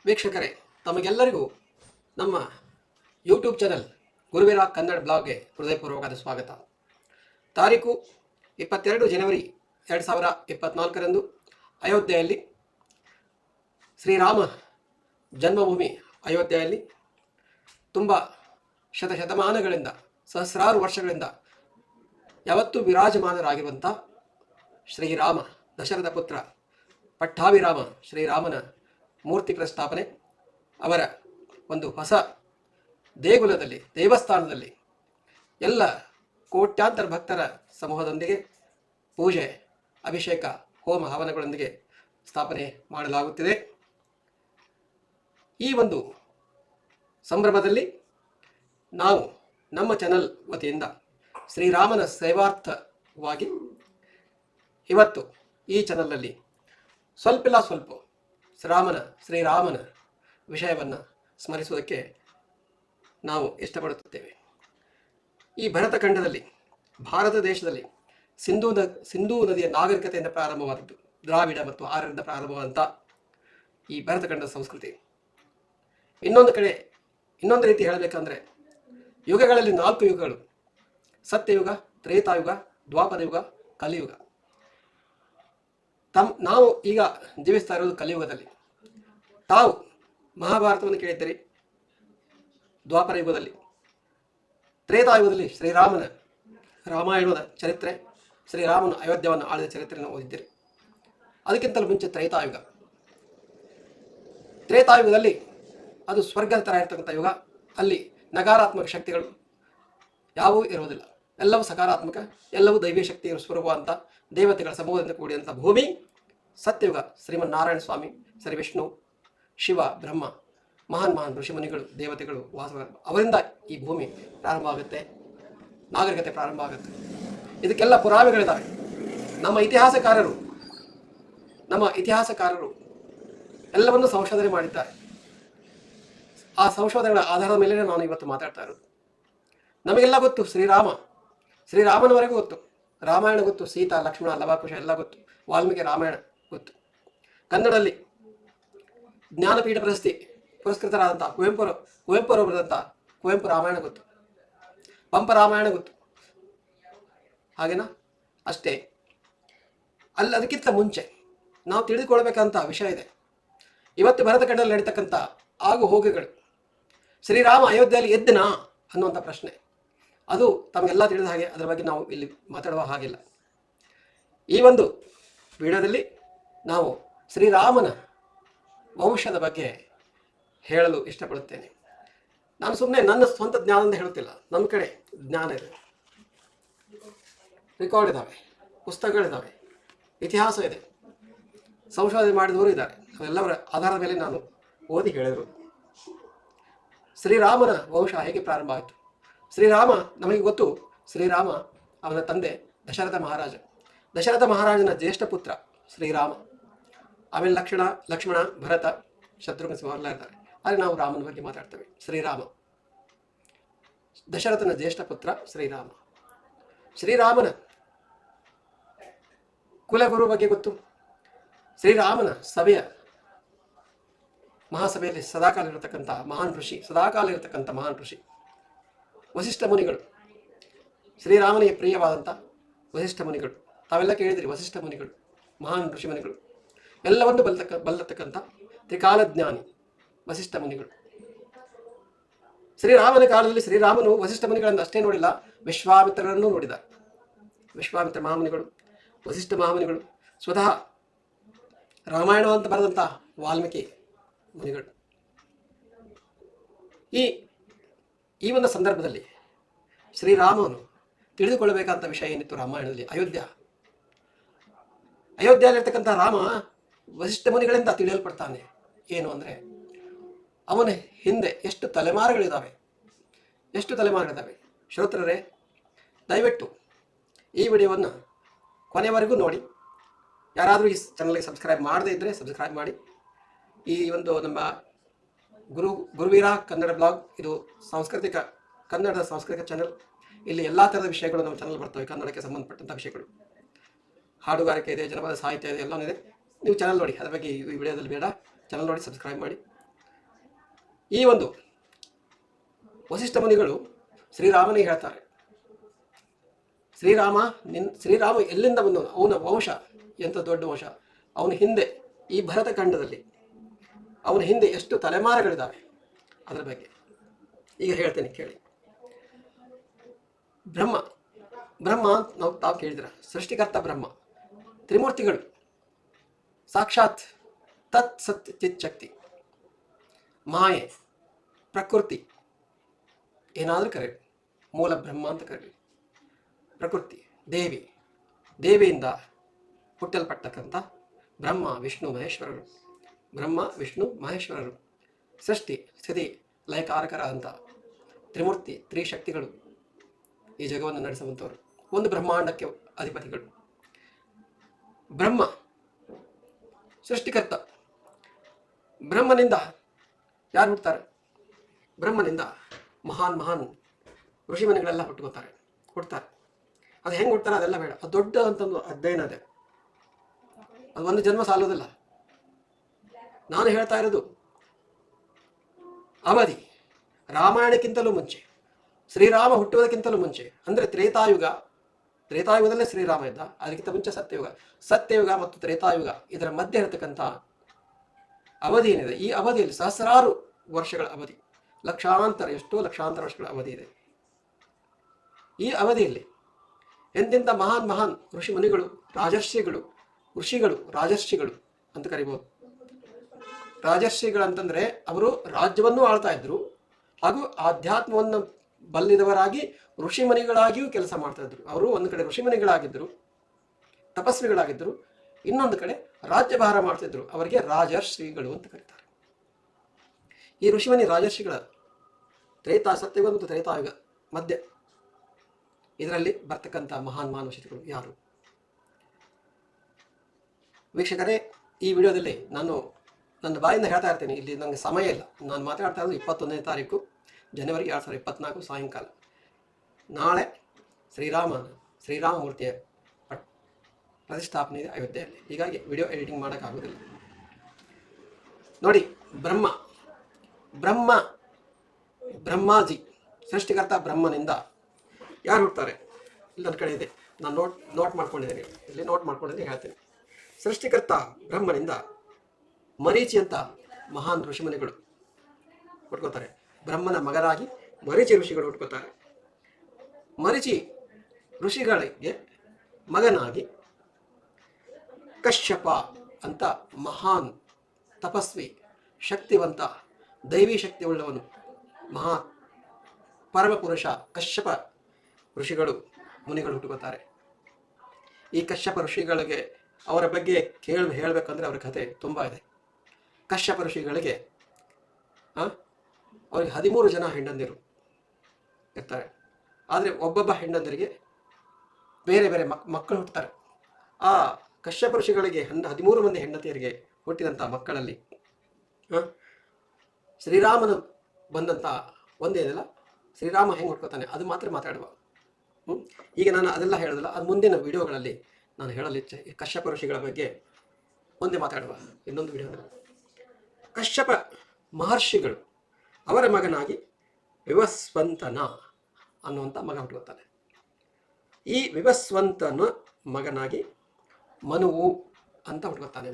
ವೀಕ್ಷಕರೇ, ತಮಗೆಲ್ಲರಿಗೂ ನಮ್ಮ ಯೂಟ್ಯೂಬ್ ಚಾನಲ್ ಗುರುವೀರ ಕನ್ನಡ ಬ್ಲಾಗ್ಗೆ ಹೃದಯಪೂರ್ವಕವಾದ ಸ್ವಾಗತ. ತಾರೀಕು 22 ಜನವರಿ 2024ರಂದು ಅಯೋಧ್ಯೆಯಲ್ಲಿ ಶ್ರೀರಾಮ ಜನ್ಮಭೂಮಿ ಅಯೋಧ್ಯೆಯಲ್ಲಿ ತುಂಬ ಶತಮಾನಗಳಿಂದ ಸಹಸ್ರಾರು ವರ್ಷಗಳಿಂದ ಯಾವತ್ತೂ ವಿರಾಜಮಾನರಾಗಿರುವಂಥ ಶ್ರೀರಾಮ ದಶರಥ ಪುತ್ರ ಪಟ್ಟಾಭಿರಾಮ ಶ್ರೀರಾಮನ ಮೂರ್ತಿ ಪ್ರಸ್ಥಾಪನೆ, ಅವರ ಒಂದು ಹೊಸ ದೇಗುಲದಲ್ಲಿ ದೇವಸ್ಥಾನದಲ್ಲಿ ಎಲ್ಲ ಕೋಟ್ಯಾಂತರ ಭಕ್ತರ ಸಮೂಹದೊಂದಿಗೆ ಪೂಜೆ, ಅಭಿಷೇಕ, ಹೋಮ ಹವನಗಳೊಂದಿಗೆ ಸ್ಥಾಪನೆ ಮಾಡಲಾಗುತ್ತಿದೆ. ಈ ಒಂದು ಸಂಭ್ರಮದಲ್ಲಿ ನಾವು ನಮ್ಮ ಚಾನಲ್ ವತಿಯಿಂದ ಶ್ರೀರಾಮನ ಸೇವಾರ್ಥವಾಗಿ ಇವತ್ತು ಈ ಚಾನಲ್ನಲ್ಲಿ ಸ್ವಲ್ಪ ಶ್ರೀರಾಮನ ವಿಷಯವನ್ನು ಸ್ಮರಿಸುವುದಕ್ಕೆ ನಾವು ಇಷ್ಟಪಡುತ್ತೇವೆ. ಈ ಭರತಖಂಡದಲ್ಲಿ ಭಾರತ ದೇಶದಲ್ಲಿ ಸಿಂಧೂ ನದಿಯ ನಾಗರಿಕತೆಯಿಂದ ಪ್ರಾರಂಭವಾದದ್ದು, ದ್ರಾವಿಡ ಮತ್ತು ಆರ್ಯರಿಂದ ಪ್ರಾರಂಭವಾದಂಥ ಈ ಭರತಖಂಡದ ಸಂಸ್ಕೃತಿ. ಇನ್ನೊಂದು ರೀತಿ ಹೇಳಬೇಕಂದ್ರೆ, ಯುಗಗಳಲ್ಲಿ 4 ಯುಗಗಳು: ಸತ್ಯಯುಗ, ತ್ರೇತಾಯುಗ, ದ್ವಾಪರಯುಗ, ಕಲಿಯುಗ. ನಾವು ಈಗ ಜೀವಿಸ್ತಾ ಇರೋದು ಕಲಿಯುಗದಲ್ಲಿ. ತಾವು ಮಹಾಭಾರತವನ್ನು ಕೇಳಿದ್ದೀರಿ. ದ್ವಾಪರ ಯುಗದಲ್ಲಿ, ತ್ರೇತಾಯುಗದಲ್ಲಿ ಶ್ರೀರಾಮನ ರಾಮಾಯಣದ ಚರಿತ್ರೆ, ಶ್ರೀರಾಮನ ಅಯೋಧ್ಯವನ್ನು ಆಳಿದ ಚರಿತ್ರೆಯನ್ನು ಓದಿದ್ದೀರಿ. ಅದಕ್ಕಿಂತಲೂ ಮುಂಚೆ ತ್ರೇತಾಯುಗದಲ್ಲಿ ಅದು ಸ್ವರ್ಗದ ಥರ ಇರ್ತಕ್ಕಂಥ ಯುಗ. ಅಲ್ಲಿ ನಕಾರಾತ್ಮಕ ಶಕ್ತಿಗಳು ಯಾವುವೂ ಇರುವುದಿಲ್ಲ, ಎಲ್ಲವೂ ಸಕಾರಾತ್ಮಕ, ಎಲ್ಲವೂ ದೈವೀಯ ಶಕ್ತಿಯ ಸ್ವರೂಪವಂತ ದೇವತೆಗಳ ಸಮೂಹದಿಂದ ಕೂಡಿದಂಥ ಭೂಮಿ. ಸತ್ಯಯುಗ ಶ್ರೀಮನ್ನಾರಾಯಣ ಸ್ವಾಮಿ, ಶ್ರೀ ವಿಷ್ಣು, ಶಿವ, ಬ್ರಹ್ಮ, ಮಹಾನ್ ಋಷಿಮುನಿಗಳು, ದೇವತೆಗಳು ವಾಸ, ಅವರಿಂದ ಈ ಭೂಮಿ ಪ್ರಾರಂಭ ಆಗುತ್ತೆ, ನಾಗರಿಕತೆ ಪ್ರಾರಂಭ ಆಗುತ್ತೆ. ಇದಕ್ಕೆಲ್ಲ ಪುರಾವೆಗಳಿದ್ದಾವೆ. ನಮ್ಮ ಇತಿಹಾಸಕಾರರು ಎಲ್ಲವನ್ನು ಸಂಶೋಧನೆ ಮಾಡಿದ್ದಾರೆ. ಆ ಸಂಶೋಧನೆಗಳ ಆಧಾರದ ಮೇಲೆ ನಾನು ಇವತ್ತು ಮಾತಾಡ್ತಾ ಇರೋದು. ನಮಗೆಲ್ಲ ಗೊತ್ತು ಶ್ರೀರಾಮನವರೆಗೂ ಗೊತ್ತು, ರಾಮಾಯಣ ಗೊತ್ತು, ಸೀತಾ, ಲಕ್ಷ್ಮಣ, ಲವಾಕುಶ ಎಲ್ಲ ಗೊತ್ತು, ವಾಲ್ಮೀಕಿ ರಾಮಾಯಣ ಗೊತ್ತು. ಕನ್ನಡದಲ್ಲಿ ಜ್ಞಾನಪೀಠ ಪ್ರಶಸ್ತಿ ಪುರಸ್ಕೃತರಾದಂಥ ಕುವೆಂಪುರವರು ಬರೆದಂಥ ಕುವೆಂಪು ರಾಮಾಯಣ ಗೊತ್ತು, ಪಂಪ ರಾಮಾಯಣ ಗೊತ್ತು. ಹಾಗೇನಾ? ಅಷ್ಟೇ ಅಲ್ಲ, ಅದಕ್ಕಿಂತ ಮುಂಚೆ ನಾವು ತಿಳಿದುಕೊಳ್ಬೇಕಂತ ವಿಷಯ ಇದೆ. ಇವತ್ತು ಭರತಖಂಡದಲ್ಲಿ ನಡೀತಕ್ಕಂಥ ಆಗು ಹೋಗುಗಳು, ಶ್ರೀರಾಮ ಅಯೋಧ್ಯೆಯಲ್ಲಿ ಎದ್ದನಾ ಅನ್ನುವಂಥ ಪ್ರಶ್ನೆ, ಅದು ತಮಗೆಲ್ಲ ತಿಳಿದ ಹಾಗೆ. ಅದರ ಬಗ್ಗೆ ನಾವು ಇಲ್ಲಿ ಮಾತಾಡುವ ಹಾಗಿಲ್ಲ. ಈ ಒಂದು ವಿಡಿಯೋದಲ್ಲಿ ನಾವು ಶ್ರೀರಾಮನ ವಂಶದ ಬಗ್ಗೆ ಹೇಳಲು ಇಷ್ಟಪಡುತ್ತೇನೆ. ನಾನು ಸುಮ್ಮನೆ ನನ್ನ ಸ್ವಂತ ಜ್ಞಾನದಿಂದ ಹೇಳುತ್ತಿಲ್ಲ. ನಮ್ಮ ಕಡೆ ಜ್ಞಾನ ಇದೆ, ರೆಕಾರ್ಡ್ ಇದ್ದಾವೆ, ಪುಸ್ತಕಗಳಿದ್ದಾವೆ, ಇತಿಹಾಸ ಇದೆ, ಸಂಶೋಧನೆ ಮಾಡಿದವರು ಇದ್ದಾರೆ. ಅವೆಲ್ಲವರ ಆಧಾರದ ಮೇಲೆ ನಾನು ಓದಿ ಹೇಳಿದರು. ಶ್ರೀರಾಮನ ವಂಶ ಹೇಗೆ ಪ್ರಾರಂಭ ಆಯಿತು? ಶ್ರೀರಾಮ ನಮಗೆ ಗೊತ್ತು. ಶ್ರೀರಾಮ ಅವನ ತಂದೆ ದಶರಥ ಮಹಾರಾಜನ ಜ್ಯೇಷ್ಠ ಪುತ್ರ ಶ್ರೀರಾಮ. ಆಮೇಲೆ ಲಕ್ಷ್ಮಣ, ಭರತ, ಶತ್ರುಘ್ನ ಸಿಂಹರೆಲ್ಲ ಇರ್ತಾರೆ. ಆದರೆ ನಾವು ರಾಮನ ಬಗ್ಗೆ ಮಾತಾಡ್ತೇವೆ. ಶ್ರೀರಾಮ ದಶರಥನ ಜ್ಯೇಷ್ಠ ಪುತ್ರ ಶ್ರೀರಾಮ. ಶ್ರೀರಾಮನ ಕುಲಗುರು ಬಗ್ಗೆ ಗೊತ್ತು. ಶ್ರೀರಾಮನ ಮಹಾಸಭೆಯಲ್ಲಿ ಸದಾಕಾಲ ಇರತಕ್ಕಂಥ ಮಹಾನ್ ಋಷಿ ವಸಿಷ್ಠ ಮುನಿಗಳು. ಶ್ರೀರಾಮನಿಗೆ ಪ್ರಿಯವಾದಂಥ ವಸಿಷ್ಠ ಮುನಿಗಳು, ತಾವೆಲ್ಲ ಕೇಳಿದಿರಿ. ವಸಿಷ್ಠ ಮುನಿಗಳು ಮಹಾನ್ ಋಷಿಮುನಿಗಳು, ಎಲ್ಲವನ್ನು ಬಲ್ಲತಕ್ಕಂಥ ತ್ರಿಕಾಲಜ್ಞಾನಿ ವಸಿಷ್ಠ ಮುನಿಗಳು. ಶ್ರೀರಾಮನ ಕಾಲದಲ್ಲಿ ಶ್ರೀರಾಮನು ವಸಿಷ್ಠ ಮುನಿಗಳನ್ನು ಅಷ್ಟೇ ನೋಡಿಲ್ಲ, ವಿಶ್ವಾಮಿತ್ರರನ್ನು ನೋಡಿದ. ವಿಶ್ವಾಮಿತ್ರ ಮಹಾಮುನಿಗಳು, ವಸಿಷ್ಠ ಮಹಾಮುನಿಗಳು, ಸ್ವತಃ ರಾಮಾಯಣ ಅಂತ ಬರೆದಂಥ ವಾಲ್ಮೀಕಿ ಮುನಿಗಳು. ಈ ಒಂದು ಸಂದರ್ಭದಲ್ಲಿ ಶ್ರೀರಾಮನು ತಿಳಿದುಕೊಳ್ಳಬೇಕಾದಂಥ ವಿಷಯ ಏನಿತ್ತು ರಾಮಾಯಣದಲ್ಲಿ? ಅಯೋಧ್ಯೆಯಲ್ಲಿರ್ತಕ್ಕಂಥ ರಾಮ ವಸಿಷ್ಠ ಮುನಿಗಳಿಂದ ತಿಳಿಯಲ್ಪಡ್ತಾನೆ. ಏನು ಅಂದರೆ, ಅವನ ಹಿಂದೆ ಎಷ್ಟು ತಲೆಮಾರುಗಳಿದ್ದಾವೆ. ಶ್ರೋತರರೇ, ದಯವಿಟ್ಟು ಈ ವಿಡಿಯೋವನ್ನು ಕೊನೆಯವರೆಗೂ ನೋಡಿ. ಯಾರಾದರೂ ಈ ಚಾನಲ್ಗೆ ಸಬ್ಸ್ಕ್ರೈಬ್ ಮಾಡದೇ ಇದ್ದರೆ ಸಬ್ಸ್ಕ್ರೈಬ್ ಮಾಡಿ. ಈ ಒಂದು ನಮ್ಮ ಗುರುವೀರ ಕನ್ನಡ ಬ್ಲಾಗ್, ಇದು ಕನ್ನಡದ ಸಾಂಸ್ಕೃತಿಕ ಚಾನಲ್. ಇಲ್ಲಿ ಎಲ್ಲ ಥರದ ವಿಷಯಗಳು ನಮ್ಮ ಚಾನಲ್ ಬರ್ತವೆ, ಕನ್ನಡಕ್ಕೆ ಸಂಬಂಧಪಟ್ಟಂಥ ವಿಷಯಗಳು. ಹಾಡುಗಾರಿಕೆ ಇದೆ, ಜನಪದ ಸಾಹಿತ್ಯ ಇದೆ, ಎಲ್ಲವೂ ಇದೆ. ನೀವು ಚಾನಲ್ ನೋಡಿ. ಅದರ ಬಗ್ಗೆ ಈ ವಿಡಿಯೋದಲ್ಲಿ ಬೇಡ, ಚಾನಲ್ ನೋಡಿ, ಸಬ್ಸ್ಕ್ರೈಬ್ ಮಾಡಿ. ಈ ಒಂದು ವಸಿಷ್ಠ ಮುನಿಗಳು ಶ್ರೀರಾಮನಿಗೆ ಹೇಳ್ತಾರೆ, ಶ್ರೀರಾಮ ಎಲ್ಲಿಂದ ಬಂದವನು, ಅವನ ವಂಶ ಎಂಥ ದೊಡ್ಡ ವಂಶ, ಅವನ ಹಿಂದೆ ಈ ಭರತ ಖಂಡದಲ್ಲಿ ಅವನ ಹಿಂದೆ ಎಷ್ಟು ತಲೆಮಾರುಗಳಿದ್ದಾವೆ ಅದರ ಬಗ್ಗೆ ಈಗ ಹೇಳ್ತೇನೆ ಕೇಳಿ. ಬ್ರಹ್ಮ ನಾವು ತಾವು ಕೇಳಿದ್ರ, ಸೃಷ್ಟಿಕರ್ತ ಬ್ರಹ್ಮ, ತ್ರಿಮೂರ್ತಿಗಳು, ಸಾಕ್ಷಾತ್ ತತ್ ಸತ್ ಚಿತ್ ಶಕ್ತಿ, ಮಾಯೆ, ಪ್ರಕೃತಿ, ಏನಾದರೂ ಕರೀರಿ, ಮೂಲ ಬ್ರಹ್ಮ ಅಂತ ಕರೀರಿ, ಪ್ರಕೃತಿ, ದೇವಿಯಿಂದ ಹುಟ್ಟಲ್ಪಟ್ಟಕ್ಕಂಥ ಬ್ರಹ್ಮ ವಿಷ್ಣು ಮಹೇಶ್ವರರು, ಸೃಷ್ಟಿ ಸ್ಥಿತಿ ಲಯಕಾರಕರಾದಂಥ ತ್ರಿಮೂರ್ತಿ ತ್ರಿಶಕ್ತಿಗಳು ಈ ಜಗವನ್ನು ನಡೆಸುವಂಥವರು, ಒಂದು ಬ್ರಹ್ಮಾಂಡಕ್ಕೆ ಅಧಿಪತಿಗಳು. ಬ್ರಹ್ಮ ಸೃಷ್ಟಿಕರ್ತ. ಬ್ರಹ್ಮನಿಂದ ಯಾರು ಹುಡ್ತಾರೆ? ಬ್ರಹ್ಮನಿಂದ ಮಹಾನ್ ಋಷಿಮನಿಗಳೆಲ್ಲ ಹುಟ್ತಾರೆ. ಅದು ಹೆಂಗೆ ಹುಡ್ತಾರೆ ಅದೆಲ್ಲ ಬೇಡ, ಅದು ದೊಡ್ಡ ಅಂತಂದು ಅಧ್ಯಯನ ಅದೇ, ಅದು ಒಂದು ಜನ್ಮ ಸಾಲೋದಿಲ್ಲ. ನಾನು ಹೇಳ್ತಾ ಇರೋದು ಅವಧಿ, ರಾಮಾಯಣಕ್ಕಿಂತಲೂ ಮುಂಚೆ, ಶ್ರೀರಾಮ ಹುಟ್ಟುವುದಕ್ಕಿಂತಲೂ ಮುಂಚೆ, ಅಂದರೆ ತ್ರೇತಾಯುಗದಲ್ಲೇ ಶ್ರೀರಾಮ ಇದ್ದ, ಅದಕ್ಕಿಂತ ಮುಂಚೆ ಸತ್ಯಯುಗ ಮತ್ತು ತ್ರೇತಾಯುಗ ಇದರ ಮಧ್ಯೆ ಇರತಕ್ಕಂಥ ಅವಧಿ ಏನಿದೆ, ಈ ಅವಧಿಯಲ್ಲಿ ಸಹಸ್ರಾರು ವರ್ಷಗಳ ಅವಧಿ, ಎಷ್ಟೋ ಲಕ್ಷಾಂತರ ವರ್ಷಗಳ ಅವಧಿ ಇದೆ. ಈ ಅವಧಿಯಲ್ಲಿ ಎಂತೆಂಥ ಮಹಾನ್ ಋಷಿ ಮುನಿಗಳು, ರಾಜರ್ಷಿಗಳು ಅಂತ ಕರಿಬಹುದು. ರಾಜರ್ಷಿಗಳಂತಂದ್ರೆ ಅವರು ರಾಜ್ಯವನ್ನು ಆಳ್ತಾ ಇದ್ರು, ಹಾಗೂ ಆಧ್ಯಾತ್ಮವನ್ನು ಬಲ್ಲಿದವರಾಗಿ ಋಷಿಮನಿಗಳಾಗಿಯೂ ಕೆಲಸ ಮಾಡ್ತಾ ಇದ್ರು. ಅವರು ಒಂದು ಕಡೆ ಋಷಿಮನಿಗಳಾಗಿದ್ದರು, ತಪಸ್ವಿಗಳಾಗಿದ್ದರು, ಇನ್ನೊಂದು ಕಡೆ ರಾಜ್ಯಭಾರ ಮಾಡ್ತಿದ್ರು. ಅವರಿಗೆ ರಾಜರ್ಷಿಗಳು ಅಂತ ಕರೀತಾರೆ. ಈ ಋಷಿಮನಿ ರಾಜರ್ಷಿಗಳ ಸತ್ಯಯುಗ ಮತ್ತು ತ್ರೇತಾಯುಗ ಮಧ್ಯ ಇದರಲ್ಲಿ ಬರ್ತಕ್ಕಂಥ ಮಹಾನ್ ಋಷಿಗಳು ಯಾರು? ವೀಕ್ಷಕರೇ, ಈ ವಿಡಿಯೋದಲ್ಲಿ ನಾನು ನನ್ನ ಬಾಯಿಂದ ಹೇಳ್ತಾ ಇರ್ತೀನಿ, ಇಲ್ಲಿ ನನಗೆ ಸಮಯ ಇಲ್ಲ. ನಾನು ಮಾತಾಡ್ತಾ ಇರೋದು 21ನೇ ತಾರೀಕು ಜನವರಿ 2024 ಸಾಯಂಕಾಲ. ನಾಳೆ ಶ್ರೀರಾಮಮೂರ್ತಿಯ ಪ್ರತಿಷ್ಠಾಪನೆ ಇದೆ ಅಯೋಧ್ಯೆಯಲ್ಲಿ. ಹೀಗಾಗಿ ವಿಡಿಯೋ ಎಡಿಟಿಂಗ್ ಮಾಡೋಕ್ಕಾಗೋದಿಲ್ಲ. ನೋಡಿ, ಬ್ರಹ್ಮಾಜಿ ಸೃಷ್ಟಿಕರ್ತ ಬ್ರಹ್ಮನಿಂದ ಯಾರು ಹುಡ್ತಾರೆ? ಇಲ್ಲಿ ನನ್ನ ಕಡೆ ಇದೆ, ನಾನು ನೋಟ್ ಮಾಡ್ಕೊಂಡಿದ್ದೀನಿ, ಇಲ್ಲಿ ನೋಟ್ ಮಾಡ್ಕೊಂಡಿದ್ದೀನಿ, ಹೇಳ್ತೀನಿ. ಸೃಷ್ಟಿಕರ್ತ ಬ್ರಹ್ಮನಿಂದ ಮರೀಚಿ ಅಂತ ಮಹಾನ್ ಋಷಿಮುನಿಗಳು ಹುಟ್ಕೋತಾರೆ. ಬ್ರಹ್ಮನ ಮಗನಾಗಿ ಮರೀಚಿ ಋಷಿಗಳು ಹುಟ್ಕೋತಾರೆ. ಮರೀಚಿ ಋಷಿಗಳಿಗೆ ಮಗನಾಗಿ ಕಶ್ಯಪ ಅಂತ ಮಹಾನ್ ತಪಸ್ವಿ, ಶಕ್ತಿವಂತ, ದೈವಿ ಶಕ್ತಿ ಉಳ್ಳವನು, ಪರಮಪುರುಷ ಕಶ್ಯಪ ಮುನಿಗಳು ಹುಟ್ಟುಕೋತಾರೆ. ಈ ಕಶ್ಯಪ ಋಷಿಗಳಿಗೆ ಅವರ ಬಗ್ಗೆ ಹೇಳಬೇಕಂದ್ರೆ ಅವರ ಕಥೆ ತುಂಬ ಇದೆ. ಕಶ್ಯಪ ಋಷಿಗಳಿಗೆ ಅವರಿಗೆ 13 ಜನ ಹೆಂಡಂದಿರು ಇರ್ತಾರೆ. ಆದರೆ ಒಬ್ಬೊಬ್ಬ ಹೆಂಡಂದರಿಗೆ ಬೇರೆ ಬೇರೆ ಮಕ್ಕಳು ಹುಟ್ಟುತ್ತಾರೆ. ಆ ಕಶ್ಯಪ ಋಷಿಗಳಿಗೆ 13 ಮಂದಿ ಹೆಂಡತಿಯರಿಗೆ ಹುಟ್ಟಿದಂಥ ಮಕ್ಕಳಲ್ಲಿ ಶ್ರೀರಾಮನ ಬಂದಂಥ ಒಂದೇನಿಲ್ಲ, ಶ್ರೀರಾಮ ಹೆಂಗೆ ಹುಟ್ಕೋತಾನೆ ಅದು ಮಾತ್ರ ಮಾತಾಡುವ. ಈಗ ನಾನು ಅದೆಲ್ಲ ಹೇಳೋದಿಲ್ಲ, ಅದು ಮುಂದಿನ ವಿಡಿಯೋಗಳಲ್ಲಿ ನಾನು ಹೇಳಲಿಚ್ಛೆ. ಕಶ್ಯಪ ಋಷಿಗಳ ಬಗ್ಗೆ ಮುಂದೆ ಮಾತಾಡುವ ಇನ್ನೊಂದು ವಿಡಿಯೋದಲ್ಲಿ. ಕಶ್ಯಪ ಮಹರ್ಷಿಗಳು ಅವರ ಮಗನಾಗಿ ವಿವಸ್ವಂತನ ಅನ್ನುವಂಥ ಮಗ ಹುಟ್ಟುತ್ತಾನೆ. ಈ ವಿವಸ್ವಂತನ ಮಗನಾಗಿ ಮನುವು ಅಂತ ಹುಟ್ಟುತ್ತಾನೆ.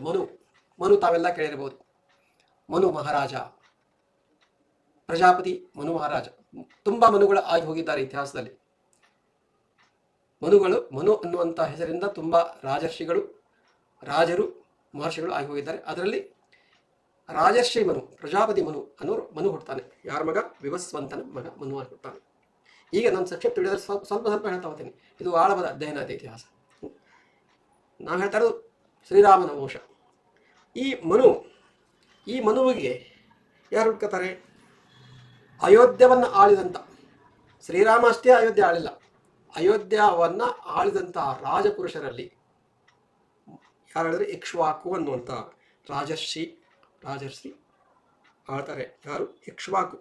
ಮನು ತಾವೆಲ್ಲ ಕೇಳಿರಬಹುದು. ಮನು ಮಹಾರಾಜ, ಪ್ರಜಾಪತಿ ಮನು ಮಹಾರಾಜ. ತುಂಬ ಮನುಗಳು ಆಗಿ ಹೋಗಿದ್ದಾರೆ ಇತಿಹಾಸದಲ್ಲಿ. ಮನು ಅನ್ನುವಂಥ ಹೆಸರಿಂದ ತುಂಬ ರಾಜರು ಮಹರ್ಷಿಗಳು ಆಗಿ ಹೋಗಿದ್ದಾರೆ. ಅದರಲ್ಲಿ ರಾಜರ್ಷಿ ಮನು, ಪ್ರಜಾಪತಿ ಅನ್ನೋರು ಮನು ಹುಡ್ತಾನೆ. ಯಾರ ಮಗ? ವಿವಸ್ವಂತನ ಮಗ ಮನು ಆಗಿ ಹುಡ್ತಾನೆ. ಈಗ ನಾನು ಸಂಕ್ಷಿಪ್ತ ತಿಳಿದ್ರೆ ಸ್ವಲ್ಪ ಹೇಳ್ತಾ ಹೋಗ್ತೀನಿ. ಇದು ಆಳವಾದ ಅಧ್ಯಯನ ಇದೆ ಇತಿಹಾಸ. ನಾವು ಹೇಳ್ತಾ ಇರೋದು ಶ್ರೀರಾಮನ ವಂಶ. ಈ ಮನುವಿಗೆ ಯಾರು ಹುಡ್ಕೋತಾರೆ? ಅಯೋಧ್ಯವನ್ನು ಆಳಿದಂಥ, ಶ್ರೀರಾಮ ಅಷ್ಟೇ ಅಯೋಧ್ಯೆ ಆಳಿಲ್ಲ, ಅಯೋಧ್ಯವನ್ನು ಆಳಿದಂಥ ರಾಜಪುರುಷರಲ್ಲಿ ಯಾರು ಹೇಳಿದ್ರೆ ಇಕ್ಷ್ವಾಕು ಅನ್ನುವಂಥ ರಾಜರ್ಷಿ ಆಳ್ತಾರೆ. ಯಾರು? ಇಕ್ಷ್ವಾಕು.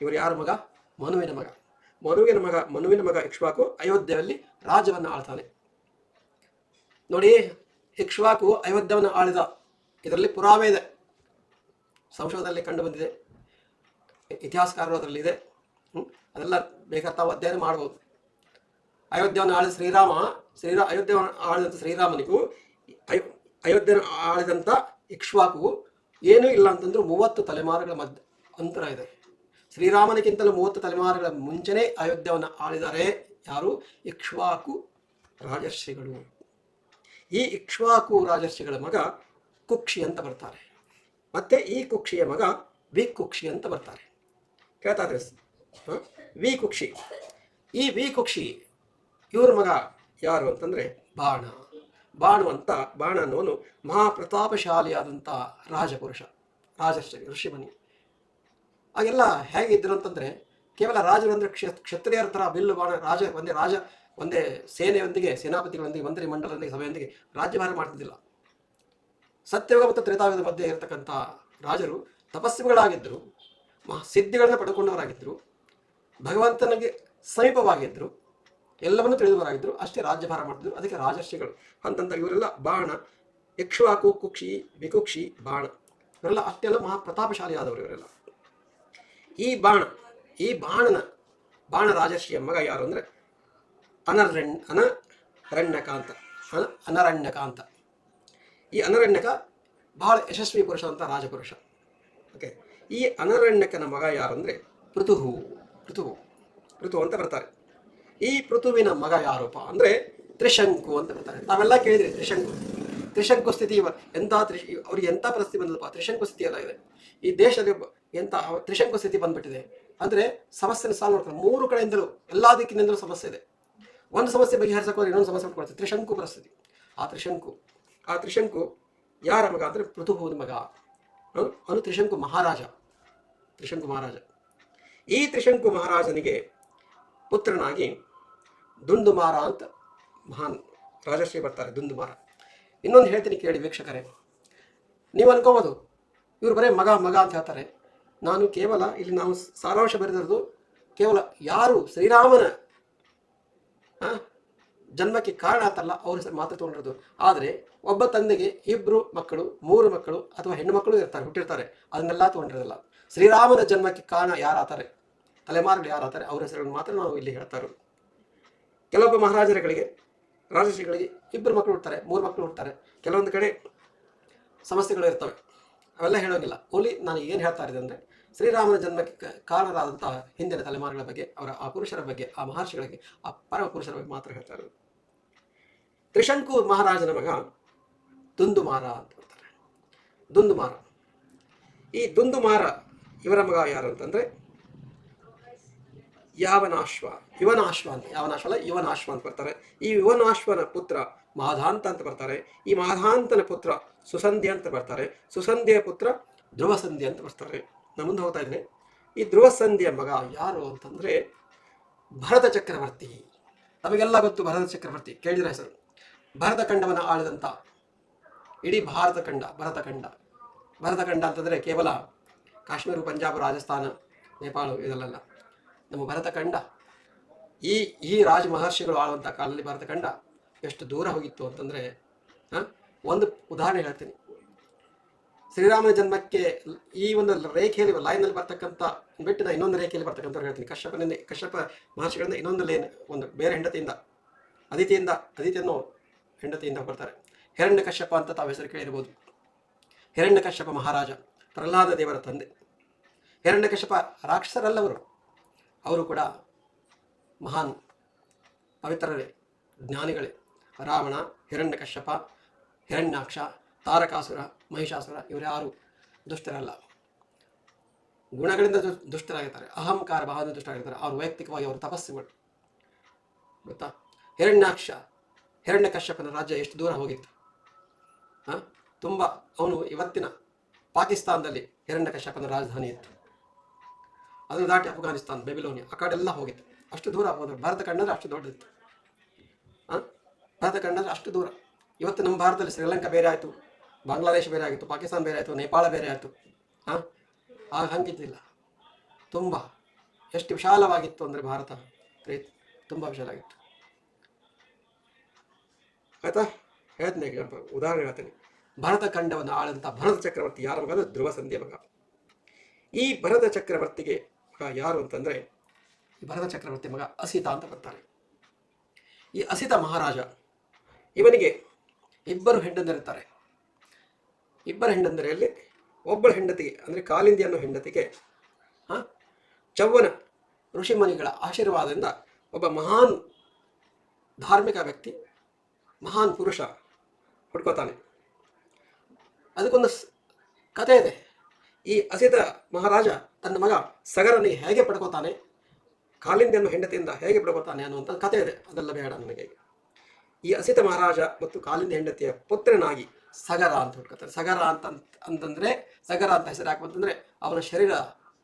ಇವರು ಯಾರ ಮಗ? ಮನುವಿನ ಮಗ ಇಕ್ಷ್ವಾಕು ಅಯೋಧ್ಯೆಯಲ್ಲಿ ರಾಜ್ಯವನ್ನು ಆಳ್ತಾನೆ. ನೋಡಿ, ಇಕ್ಷ್ವಾಕು ಅಯೋಧ್ಯವನ್ನು ಆಳಿದ, ಇದರಲ್ಲಿ ಪುರಾವೆ ಇದೆ, ಸಂಶೋಧನೆಯಲ್ಲಿ ಕಂಡು ಬಂದಿದೆ. ಇತಿಹಾಸಕಾರರು ಅದರಲ್ಲಿದೆ. ಅದೆಲ್ಲ ಬೇಕಾದ್ರೆ ತಾವು ಅಧ್ಯಯನ ಮಾಡ್ಬೋದು. ಅಯೋಧ್ಯೆಯನ್ನು ಆಳಿದ ಶ್ರೀರಾಮ, ಅಯೋಧ್ಯೆಯನ್ನು ಆಳಿದಂಥ ಶ್ರೀರಾಮನಿಗೂ ಅಯೋಧ್ಯೆಯನ್ನು ಆಳಿದಂಥ ಇಕ್ಷ್ವಾಕು ಏನೂ ಇಲ್ಲ ಅಂತಂದ್ರೂ 30 ತಲೆಮಾರುಗಳ ಅಂತರ ಇದೆ. ಶ್ರೀರಾಮನಿಗಿಂತಲೂ 30 ತಲೆಮಾರುಗಳ ಮುಂಚೆನೇ ಅಯೋಧ್ಯೆಯನ್ನು ಆಳಿದ್ದಾರೆ ಯಾರು? ಇಕ್ಷ್ವಾಕು ರಾಜರ್ಷಿಗಳು. ಈ ಇಕ್ಷ್ವಾಕು ರಾಜರ್ಷಿಗಳ ಮಗ ಕುಕ್ಷಿ ಅಂತ ಬರ್ತಾರೆ. ಮತ್ತೆ ಈ ಕುಕ್ಷಿಯ ಮಗ ವಿಕುಕ್ಷಿ ಅಂತ ಬರ್ತಾರೆ. ಕೇಳ್ತಾ ಇದ್ರೆ ವಿಕುಕ್ಷಿ. ಈ ವಿಕುಕ್ಷಿ ಇವ್ರ ಮಗ ಯಾರು ಅಂತಂದ್ರೆ ಬಾಣ ಅನ್ನೋನು ಮಹಾಪ್ರತಾಪಶಾಲಿಯಾದಂಥ ರಾಜಪುರುಷ, ರಾಜರ್ಷಿ, ಋಷಿಮುನಿ. ಆಗೆಲ್ಲ ಹೇಗಿದ್ರು ಅಂತಂದ್ರೆ ಕೇವಲ ರಾಜರು ಅಂದ್ರೆ ಕ್ಷತ್ರಿಯರ ಥರ ಬಿಲ್ಲು ಬಾಣ ಒಂದೇ ಸೇನೆಯೊಂದಿಗೆ, ಸೇನಾಪತಿಗಳೊಂದಿಗೆ, ಮಂತ್ರಿ ಮಂಡಲದೊಂದಿಗೆ, ಸಭೆಯೊಂದಿಗೆ ರಾಜ್ಯಭಾರ ಮಾಡ್ತಿದ್ದಿಲ್ಲ. ಸತ್ಯಯುಗ ಮತ್ತು ತ್ರೇತಾಯುಗದ ಮಧ್ಯೆ ಇರತಕ್ಕಂಥ ರಾಜರು ತಪಸ್ವಿಗಳಾಗಿದ್ದರು, ಸಿದ್ಧಿಗಳನ್ನ ಪಡ್ಕೊಂಡವರಾಗಿದ್ದರು, ಭಗವಂತನಿಗೆ ಸಮೀಪವಾಗಿದ್ದರು, ಎಲ್ಲವನ್ನೂ ತಿಳಿದವರಾಗಿದ್ದರು, ಅಷ್ಟೇ ರಾಜ್ಯಭಾರ ಮಾಡ್ತಿದ್ರು. ಅದಕ್ಕೆ ರಾಜರ್ಷಿಗಳು ಅಂತಂತ ಇವರೆಲ್ಲ ಬಾಣ, ಇಕ್ಷ್ವಾಕು, ಕುಕ್ಷಿ, ವಿಕುಕ್ಷಿ, ಬಾಣ ಇವರೆಲ್ಲ ಅಷ್ಟೆಲ್ಲ ಮಹಾಪ್ರತಾಪಶಾಲಿ ಆದವರು ಇವರೆಲ್ಲ. ಈ ಬಾಣ ರಾಜರ್ಷಿಯ ಮಗ ಯಾರು ಅಂದರೆ ಅನರಣ್ಯಕ ಅಂತ. ಈ ಅನರಣ್ಯಕ ಬಹಳ ಯಶಸ್ವಿ ಪುರುಷ ಅಂತ ರಾಜಪುರುಷ. ಓಕೆ, ಈ ಅನರಣ್ಯಕನ ಮಗ ಯಾರು ಅಂದರೆ ಪೃಥು ಅಂತ ಬರ್ತಾರೆ. ಈ ಪೃಥುವಿನ ಮಗ ಯಾರಪ್ಪ ಅಂದರೆ ತ್ರಿಶಂಕು ಅಂತ ಬರ್ತಾರೆ. ನಾವೆಲ್ಲ ಕೇಳಿದ್ರಿ ತ್ರಿಶಂಕು ಸ್ಥಿತಿ ಅವ್ರಿಗೆ ಎಂಥ ಪರಿಸ್ಥಿತಿ ಬಂದದಪ್ಪ. ತ್ರಿಶಂಕು ಸ್ಥಿತಿ ಎಲ್ಲ ಇದೆ ಈ ದೇಶದಲ್ಲಿ. ಎಂಥ ತ್ರಿಶಂಕು ಸ್ಥಿತಿ ಬಂದ್ಬಿಟ್ಟಿದೆ ಅಂದರೆ ಸಮಸ್ಯೆನ ಸಾಲ್ವ್ ಮಾಡ್ತಾರೆ. 3 ಕಡೆಯಿಂದಲೂ ಎಲ್ಲ ದಿಕ್ಕಿನಿಂದಲೂ ಸಮಸ್ಯೆ ಇದೆ. ಒಂದು ಸಮಸ್ಯೆ ಬಗೆಹರಿಸಕ್ಕೆ ಇನ್ನೊಂದು ಸಮಸ್ಯೆ ಕೊಡ್ತಾರೆ. ತ್ರಿಶಂಕು ಪರಿಸ್ಥಿತಿ. ಆ ತ್ರಿಶಂಕು ಯಾರ ಮಗ ಅಂದರೆ ಪೃಥುವಿನ ಮಗ. ಅವನು ತ್ರಿಶಂಕು ಮಹಾರಾಜ. ಈ ತ್ರಿಶಂಕು ಮಹಾರಾಜನಿಗೆ ಪುತ್ರನಾಗಿ ದುಂದುಮಾರ ಅಂತ ಮಹಾನ್ ರಾಜಶ್ರೀ ಬರ್ತಾರೆ. ದುಂದುಮಾರ. ಇನ್ನೊಂದು ಹೇಳ್ತೀನಿ ಕೇಳಿ ವೀಕ್ಷಕರೇ. ನೀವು ಅನ್ಕೋಬೋದು ಇವರು ಬರೀ ಮಗ ಅಂತ ಹೇಳ್ತಾರೆ. ನಾನು ಕೇವಲ ಇಲ್ಲಿ ನಾವು ಸಾರಾಂಶ ಬರೆದಿರೋದು ಕೇವಲ ಯಾರು ಶ್ರೀರಾಮನ ಜನ್ಮಕ್ಕೆ ಕಾರಣ ಅಂತಲ್ಲ ಅವ್ರ ಹೆಸರು ಮಾತ್ರ ತೊಗೊಂಡಿರೋದು. ಆದರೆ ಒಬ್ಬ ತಂದೆಗೆ 2 ಮಕ್ಕಳು, 3 ಮಕ್ಕಳು ಅಥವಾ ಹೆಣ್ಣು ಮಕ್ಕಳು ಹುಟ್ಟಿರ್ತಾರೆ. ಅದನ್ನೆಲ್ಲ ತೊಗೊಂಡಿರೋದಲ್ಲ. ಶ್ರೀರಾಮನ ಜನ್ಮಕ್ಕೆ ಕಾರಣ ಯಾರಾತಾರೆ, ತಲೆಮಾರುಗಳು ಯಾರಾತಾರೆ, ಅವ್ರ ಹೆಸರುಗಳನ್ನು ಮಾತ್ರ ನಾವು ಇಲ್ಲಿ ಹೇಳ್ತಾ ಇರೋದು. ಕೆಲವೊಬ್ಬ ಮಹಾರಾಜರುಗಳಿಗೆ, ರಾಜಶ್ರೀಗಳಿಗೆ 2 ಮಕ್ಕಳು ಹುಡ್ತಾರೆ, 3 ಮಕ್ಕಳು ಹುಡ್ತಾರೆ. ಕೆಲವೊಂದು ಕಡೆ ಸಮಸ್ಯೆಗಳು ಇರ್ತವೆ, ಅವೆಲ್ಲ ಹೇಳೋಂಗಿಲ್ಲ. ಓನ್ಲಿ ನಾನು ಏನು ಹೇಳ್ತಾ ಇದ್ದೆ ಅಂದರೆ ಶ್ರೀರಾಮನ ಜನ್ಮಕ್ಕೆ ಕಾರಣರಾದಂತಹ ಹಿಂದಿನ ತಲೆಮಾರುಗಳ ಬಗ್ಗೆ, ಅವರ ಆ ಪುರುಷರ ಬಗ್ಗೆ, ಆ ಮಹರ್ಷಿಗಳಿಗೆ, ಆ ಪರಮ ಪುರುಷರ ಬಗ್ಗೆ ಮಾತ್ರ ಹೇಳ್ತಾ ಇರೋದು. ತ್ರಿಶಂಕು ಮಹಾರಾಜನ ಮಗ ದುಂದುಮಾರ ಅಂತ ಬರ್ತಾರೆ. ಈ ದುಂದುಮಾರ ಇವರ ಮಗ ಯಾರು ಅಂತಂದ್ರೆ ಯವನಾಶ್ವ ಅಂತ ಬರ್ತಾರೆ. ಈ ಯವನಾಶ್ವನ ಪುತ್ರ ಮಾಧಾಂತ ಅಂತ ಬರ್ತಾರೆ. ಈ ಮಾಧಾಂತನ ಪುತ್ರ ಸುಸಂಧಿ ಅಂತ ಬರ್ತಾರೆ. ಸುಸಂಧಿಯ ಪುತ್ರ ಧ್ರುವಸಂಧಿ ಅಂತ ಬರ್ತಾರೆ. ನಾನು ಮುಂದೆ ಹೋಗ್ತಾ ಇದ್ದೇನೆ. ಈ ಧ್ರುವಸಂಧಿಯ ಮಗ ಯಾರು ಅಂತಂದ್ರೆ ಭರತ ಚಕ್ರವರ್ತಿ. ನಮಗೆಲ್ಲ ಗೊತ್ತು ಭರತ ಚಕ್ರವರ್ತಿ, ಕೇಳಿದ್ರೆ ಹೆಸರು. ಭರತ ಖಂಡವನ್ನು ಆಳಿದಂಥ ಇಡೀ ಭರತ ಖಂಡ ಅಂತಂದರೆ ಕೇವಲ ಕಾಶ್ಮೀರ, ಪಂಜಾಬ್, ರಾಜಸ್ಥಾನ, ನೇಪಾಳ ಇದೆಲ್ಲ ನಮ್ಮ ಭರತ ಖಂಡ. ಈ ರಾಜ ಮಹರ್ಷಿಗಳು ಆಳುವಂಥ ಕಾಲದಲ್ಲಿ ಭರತ ಖಂಡ ಎಷ್ಟು ದೂರ ಹೋಗಿತ್ತು ಅಂತಂದರೆ, ಒಂದು ಉದಾಹರಣೆ ಹೇಳ್ತೀನಿ. ಶ್ರೀರಾಮನ ಜನ್ಮಕ್ಕೆ ಈ ಒಂದು ರೇಖೆಯಲ್ಲಿ ಲೈನಲ್ಲಿ ಬರ್ತಕ್ಕಂಥ ಬಿಟ್ಟಿನ ಇನ್ನೊಂದು ರೇಖೆಯಲ್ಲಿ ಬರ್ತಕ್ಕಂಥ ಹೇಳ್ತೀನಿ. ಕಶ್ಯಪ ಮಹರ್ಷಿಗಳಿಂದ ಇನ್ನೊಂದು ಒಂದು ಬೇರೆ ಹೆಂಡತಿಯಿಂದ ಅದಿತಿಯನ್ನು ಹೆಂಡತಿಯಿಂದ ಬರ್ತಾರೆ. ಹಿರಣ್ಯ ಕಶ್ಯಪ ಅಂತ ತಾವು ಹೆಸರು ಕೇಳಿರ್ಬೋದು. ಹಿರಣ್ಯ ಕಶ್ಯಪ ಮಹಾರಾಜ, ಪ್ರಹ್ಲಾದ ದೇವರ ತಂದೆ. ಹಿರಣ್ಯ ಕಶ್ಯಪ ರಾಕ್ಷಸರಲ್ಲವರು, ಅವರು ಕೂಡ ಮಹಾನ್ ಪವಿತ್ರರೇ, ಜ್ಞಾನಿಗಳೇ. ರಾವಣ, ಹಿರಣ್ಯ ಕಶ್ಯಪ, ಹಿರಣ್ಯಾಕ್ಷ, ತಾರಕಾಸುರ, ಮಹಿಷಾಸುರ ಇವರ್ಯಾರು ದುಷ್ಟರಲ್ಲ. ಗುಣಗಳಿಂದ ದುಷ್ಟರಾಗಿರ್ತಾರೆ, ಅಹಂಕಾರ ಭಾವದಿಂದ ದುಷ್ಟರಾಗಿರ್ತಾರೆ. ಅವರು ವೈಯಕ್ತಿಕವಾಗಿ ಅವರು ತಪಸ್ಸುಗಳು, ಗೊತ್ತಾ. ಹಿರಣ್ಯ ಕಶ್ಯಪನ ರಾಜ್ಯ ಎಷ್ಟು ದೂರ ಹೋಗಿತ್ತು. ತುಂಬ ಅವನು ಇವತ್ತಿನ ಪಾಕಿಸ್ತಾನದಲ್ಲಿ ಹಿರಣ್ಯ ಕಶ್ಯಪನ ರಾಜಧಾನಿ ಇತ್ತು. ಅದನ್ನು ದಾಟಿ ಅಫ್ಘಾನಿಸ್ತಾನ, ಬೆಬಿಲೋನಿಯಾ ಆ ಕಡೆಲ್ಲ ಹೋಗಿತ್ತು. ಅಷ್ಟು ದೂರ ಹೋದ್ರು. ಭರತ ಖಂಡ ಅಷ್ಟು ದೊಡ್ಡದಿತ್ತು. ಭರತ ಖಂಡ ಅಷ್ಟು ದೂರ. ಇವತ್ತು ನಮ್ಮ ಭಾರತದಲ್ಲಿ ಶ್ರೀಲಂಕಾ ಬೇರೆ ಆಯಿತು, ಬಾಂಗ್ಲಾದೇಶ ಬೇರೆ ಆಗಿತ್ತು, ಪಾಕಿಸ್ತಾನ ಬೇರೆ ಆಯಿತು, ನೇಪಾಳ ಬೇರೆ ಆಯಿತು. ಆಗ ಹಂಗಿದ್ದಿಲ್ಲ. ತುಂಬ ಎಷ್ಟು ವಿಶಾಲವಾಗಿತ್ತು ಅಂದರೆ ಭಾರತ ತುಂಬ ವಿಶಾಲವಾಗಿತ್ತು. ಆಯ್ತಾ, ಹೇಳ್ತೀನಿ, ಉದಾಹರಣೆ ಹೇಳ್ತೀನಿ. ಭರತ ಖಂಡವನ್ನು ಆಳಂತ ಭರತ ಚಕ್ರವರ್ತಿ ಯಾರ ಮಗ? ಧ್ರುವಸಂಧಿಯ ಮಗ. ಈ ಭರತ ಚಕ್ರವರ್ತಿಗೆ ಮಗ ಯಾರು ಅಂತಂದರೆ, ಈ ಭರತ ಚಕ್ರವರ್ತಿ ಮಗ ಅಸಿತ ಅಂತ ಬರ್ತಾರೆ. ಈ ಅಸಿತ ಮಹಾರಾಜ ಇವನಿಗೆ ಇಬ್ಬರು ಹೆಂಡಂದಿರುತ್ತಾರೆ. ಇಬ್ಬರ ಹೆಂಡಂದರಲ್ಲಿ ಒಬ್ಬಳ ಹೆಂಡತಿಗೆ ಅಂದರೆ ಕಾಲಿಂದಿ ಅನ್ನೋ ಹೆಂಡತಿಗೆ ಚವ್ವನ ಋಷಿಮುನಿಗಳ ಆಶೀರ್ವಾದದಿಂದ ಒಬ್ಬ ಮಹಾನ್ ಧಾರ್ಮಿಕ ವ್ಯಕ್ತಿ, ಮಹಾನ್ ಪುರುಷ ಹುಡ್ಕೋತಾನೆ. ಅದಕ್ಕೊಂದು ಕಥೆ ಇದೆ. ಈ ಅಸಿತ ಮಹಾರಾಜ ತನ್ನ ಮಗ ಸಗರನಿಗೆ ಹೇಗೆ ಪಡ್ಕೋತಾನೆ, ಕಾಲಿಂದಿ ಅನ್ನೋ ಹೆಂಡತಿಯಿಂದ ಹೇಗೆ ಪಡ್ಕೋತಾನೆ ಅನ್ನುವಂಥ ಕಥೆ ಇದೆ. ಅದೆಲ್ಲ ಬೇಡ ನನಗೆ. ಈ ಅಸಿತ ಮಹಾರಾಜ ಮತ್ತು ಕಾಲಿಂದಿ ಹೆಂಡತಿಯ ಪುತ್ರನಾಗಿ ಸಗರ ಅಂತ ಹುಡ್ಕೋತಾರೆ. ಸಗರ ಅಂತಂದ್ರೆ ಸಗರ ಅಂತ ಹೆಸರು ಹಾಕುವಂತಂದ್ರೆ ಅವನ ಶರೀರ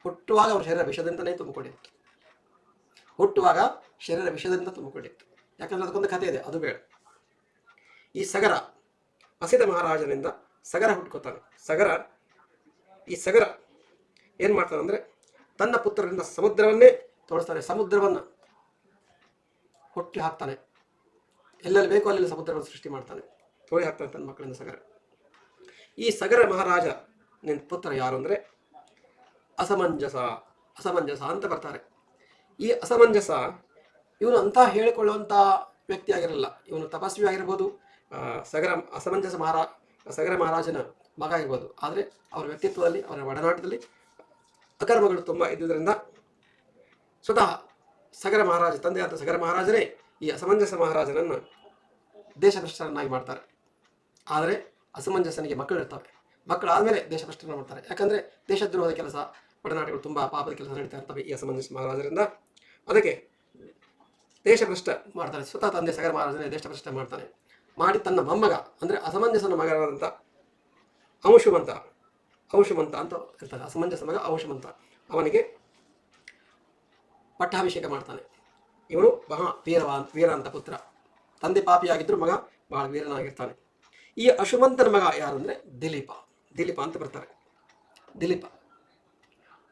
ಹುಟ್ಟುವಾಗ ಅವನ ಶರೀರ ವಿಷದಿಂದಲೇ ತುಂಬಿಕೊಂಡಿತ್ತು. ಹುಟ್ಟುವಾಗ ಶರೀರ ವಿಷದಿಂದ ತುಂಬಿಕೊಂಡಿತ್ತು. ಯಾಕಂದ್ರೆ ಅದಕ್ಕೊಂದು ಕಥೆ ಇದೆ, ಅದು ಬೇಡ. ಈ ಸಗರ ಅಸಿತ ಮಹಾರಾಜನಿಂದ ಸಗರ ಹುಟ್ಕೋತಾನೆ. ಈ ಸಗರ ಏನ್ ಮಾಡ್ತಾನೆ ಅಂದ್ರೆ ತನ್ನ ಪುತ್ರರಿಂದ ಸಮುದ್ರವನ್ನೇ ತೋರಿಸ್ತಾನೆ. ಸಮುದ್ರವನ್ನು ಹುಟ್ಟಿ ಹಾಕ್ತಾನೆ. ಎಲ್ಲೆಲ್ಲಿ ಬೇಕೋ ಅಲ್ಲಿ ಸಮುದ್ರವನ್ನು ಸೃಷ್ಟಿ ಮಾಡ್ತಾನೆ, ತೋಳಿ ಹಾಕ್ತಾನೆ ತನ್ನ ಮಕ್ಕಳಿಂದ ಸಗರ. ಈ ಸಗರ ಮಹಾರಾಜ ನಿನ್ನ ಪುತ್ರ ಯಾರು ಅಂದರೆ ಅಸಮಂಜಸ ಅಂತ ಬರ್ತಾರೆ. ಈ ಅಸಮಂಜಸ ಇವನು ಅಂತ ಹೇಳಿಕೊಳ್ಳುವಂಥ ವ್ಯಕ್ತಿ ಆಗಿರಲಿಲ್ಲ. ಇವನು ತಪಸ್ವಿ ಆಗಿರ್ಬೋದು, ಸಗರ ಮಹಾರಾಜನ ಮಗ ಆಗಿರ್ಬೋದು. ಆದರೆ ಅವರ ವ್ಯಕ್ತಿತ್ವದಲ್ಲಿ, ಅವರ ಒಡನಾಟದಲ್ಲಿ ಅಕರ್ಮಗಳು ತುಂಬ ಇದ್ದುದರಿಂದ ಸ್ವತಃ ಸಗರ ಮಹಾರಾಜ, ತಂದೆಯಾದ ಸಗರ ಮಹಾರಾಜನೇ ಈ ಅಸಮಂಜಸ ಮಹಾರಾಜನನ್ನು ದೇಶಭ್ರಷ್ಟರನ್ನಾಗಿ ಮಾಡ್ತಾರೆ. ಆದರೆ ಅಸಮಂಜಸನಿಗೆ ಮಕ್ಕಳು ಇರ್ತವೆ. ಮಕ್ಕಳಾದಮೇಲೆ ದೇಶಭ್ರಷ್ಟರನ್ನ ಮಾಡ್ತಾರೆ. ಯಾಕಂದರೆ ದೇಶದ್ರೋಹದ ಕೆಲಸ, ಒಡನಾಟಗಳು ತುಂಬ ಪಾಪದ ಕೆಲಸ ನಡೀತಾ ಇರ್ತವೆ ಈ ಅಸಮಂಜಸ ಮಹಾರಾಜರಿಂದ. ಅದಕ್ಕೆ ದೇಶಭ್ರಷ್ಟ ಮಾಡ್ತಾನೆ. ಸ್ವತಃ ತಂದೆ ಸಗರ ಮಹಾರಾಜನೇ ದೇಶಭ್ರಷ್ಟ ಮಾಡ್ತಾನೆ. ಮಾಡಿ ತನ್ನ ಮೊಮ್ಮಗ ಅಂದರೆ ಅಸಮಂಜಸನ ಮಗನಾದಂಥ ಅಂಶುಮಂತ ಅಂತ ಇರ್ತಾನೆ. ಅಸಮಂಜಸ ಮಗ ಅಂಶುಮಂತ, ಅವನಿಗೆ ಪಟ್ಟಾಭಿಷೇಕ ಮಾಡ್ತಾನೆ. ಇವನು ಮಹಾ ವೀರ ಅಂತ ಪುತ್ರ. ತಂದೆ ಪಾಪಿಯಾಗಿದ್ದರೂ ಮಗ ಬಹಳ ವೀರನಾಗಿರ್ತಾನೆ. ಈ ಅಶುಮಂತನ ಮಗ ಯಾರು ಅಂದರೆ ದಿಲೀಪ ಅಂತ ಬರ್ತಾರೆ. ದಿಲೀಪ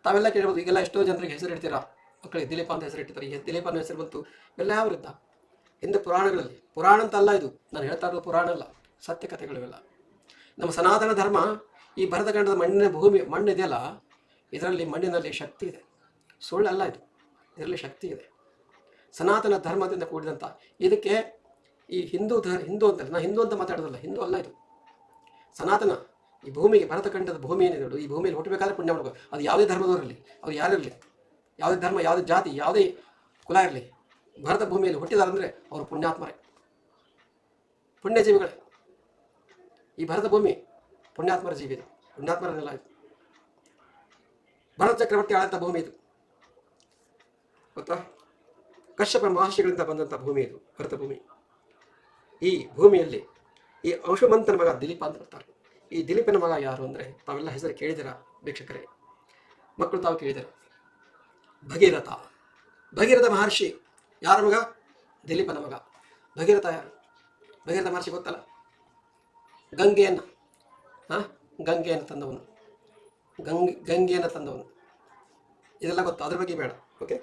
ತಾವೆಲ್ಲ ಕೇಳ್ಬೋದು. ಈಗೆಲ್ಲ ಎಷ್ಟೋ ಜನರಿಗೆ ಹೆಸರು ಇಡ್ತೀರಾ, ಮಕ್ಕಳಿಗೆ ದಿಲೀಪ ಅಂತ ಹೆಸರು ಇಟ್ಟಿರ್ತಾರೆ. ಈ ದಿಲೀಪನ ಹೆಸರು ಬಂತು ಎಲ್ಲ ಯಾವ ಇದ್ದ ಹಿಂದೆ ಪುರಾಣಗಳಲ್ಲಿ. ಪುರಾಣ ಅಂತಲ್ಲ ಇದು, ನಾನು ಹೇಳ್ತಾ ಇರೋದು ಪುರಾಣ ಅಲ್ಲ, ಸತ್ಯ ಕಥೆಗಳಿವೆಲ್ಲ. ನಮ್ಮ ಸನಾತನ ಧರ್ಮ ಈ ಭರತಖಂಡದ ಮಣ್ಣಿದೆಯಲ್ಲ, ಇದರಲ್ಲಿ ಮಣ್ಣಿನಲ್ಲಿ ಶಕ್ತಿ ಇದೆ, ಸುಳ್ಳಲ್ಲ ಇದು. ಇದರಲ್ಲಿ ಶಕ್ತಿ ಇದೆ. ಸನಾತನ ಧರ್ಮದಿಂದ ಕೂಡಿದಂಥ ಇದಕ್ಕೆ ಈ ಹಿಂದೂ ಅಂತಲ್ಲ, ನಾನು ಹಿಂದೂ ಅಂತ ಮಾತಾಡೋದಲ್ಲ, ಹಿಂದೂ ಅಲ್ಲ ಇದು. ಸನಾತನ ಈ ಭೂಮಿಗೆ, ಭರತಖಂಡದ ಭೂಮಿ ಏನಿದೆ, ಈ ಭೂಮಿಯಲ್ಲಿ ಹುಟ್ಟಬೇಕಾದ್ರೆ ಪುಣ್ಯ ಮಾಡಬೇಕು. ಅದು ಯಾವುದೇ ಧರ್ಮದವರಲ್ಲಿ, ಅವ್ರು ಯಾರಿರಲಿ, ಯಾವುದೇ ಧರ್ಮ, ಯಾವುದೇ ಜಾತಿ, ಯಾವುದೇ ಕುಲ ಇರಲಿ, ಭಾರತ ಭೂಮಿಯಲ್ಲಿ ಹುಟ್ಟಿದಾರೆ ಅಂದರೆ ಅವರು ಪುಣ್ಯಾತ್ಮರೇ, ಪುಣ್ಯಜೀವಿಗಳೇ. ಈ ಭಾರತ ಭೂಮಿ ಪುಣ್ಯಾತ್ಮರ ಜೀವಿ ಇದು, ಪುಣ್ಯಾತ್ಮರನ್ನೆಲ್ಲ ಇದು. ಭರತ ಚಕ್ರವರ್ತಿ ಆಳಂಥ ಭೂಮಿ ಇದು ಗೊತ್ತಾ. ಕಶ್ಯಪ ಮಹರ್ಷಿಗಳಿಂದ ಬಂದಂಥ ಭೂಮಿ ಇದು ಭರತ ಭೂಮಿ. ಈ ಭೂಮಿಯಲ್ಲಿ ಈ ಅಂಶುಮಂತನ ಮಗ ದಿಲೀಪ ಅಂತ ಬರ್ತಾರೆ. ಈ ದಿಲೀಪನ ಮಗ ಯಾರು ಅಂದರೆ ತಾವೆಲ್ಲ ಹೆಸರು ಕೇಳಿದಿರ ವೀಕ್ಷಕರೇ, ಮಕ್ಕಳು ತಾವು ಕೇಳಿದಿರ. ಭಗೀರಥ ಮಹರ್ಷಿ ಯಾರ ಮಗ? ದಿಲೀಪನ ಮಗ. ಭಗೀರಥ ಯಾರು? ಭಗೀರಥ ಮಹರ್ಷಿ ಗೊತ್ತಲ್ಲ, ಗಂಗೆಯನ್ನು ತಂದವನು, ಗಂಗೆಯನ್ನು ತಂದವನು. ಇದೆಲ್ಲ ಗೊತ್ತು, ಅದ್ರ ಬಗ್ಗೆ ಬೇಡ. ಓಕೆ,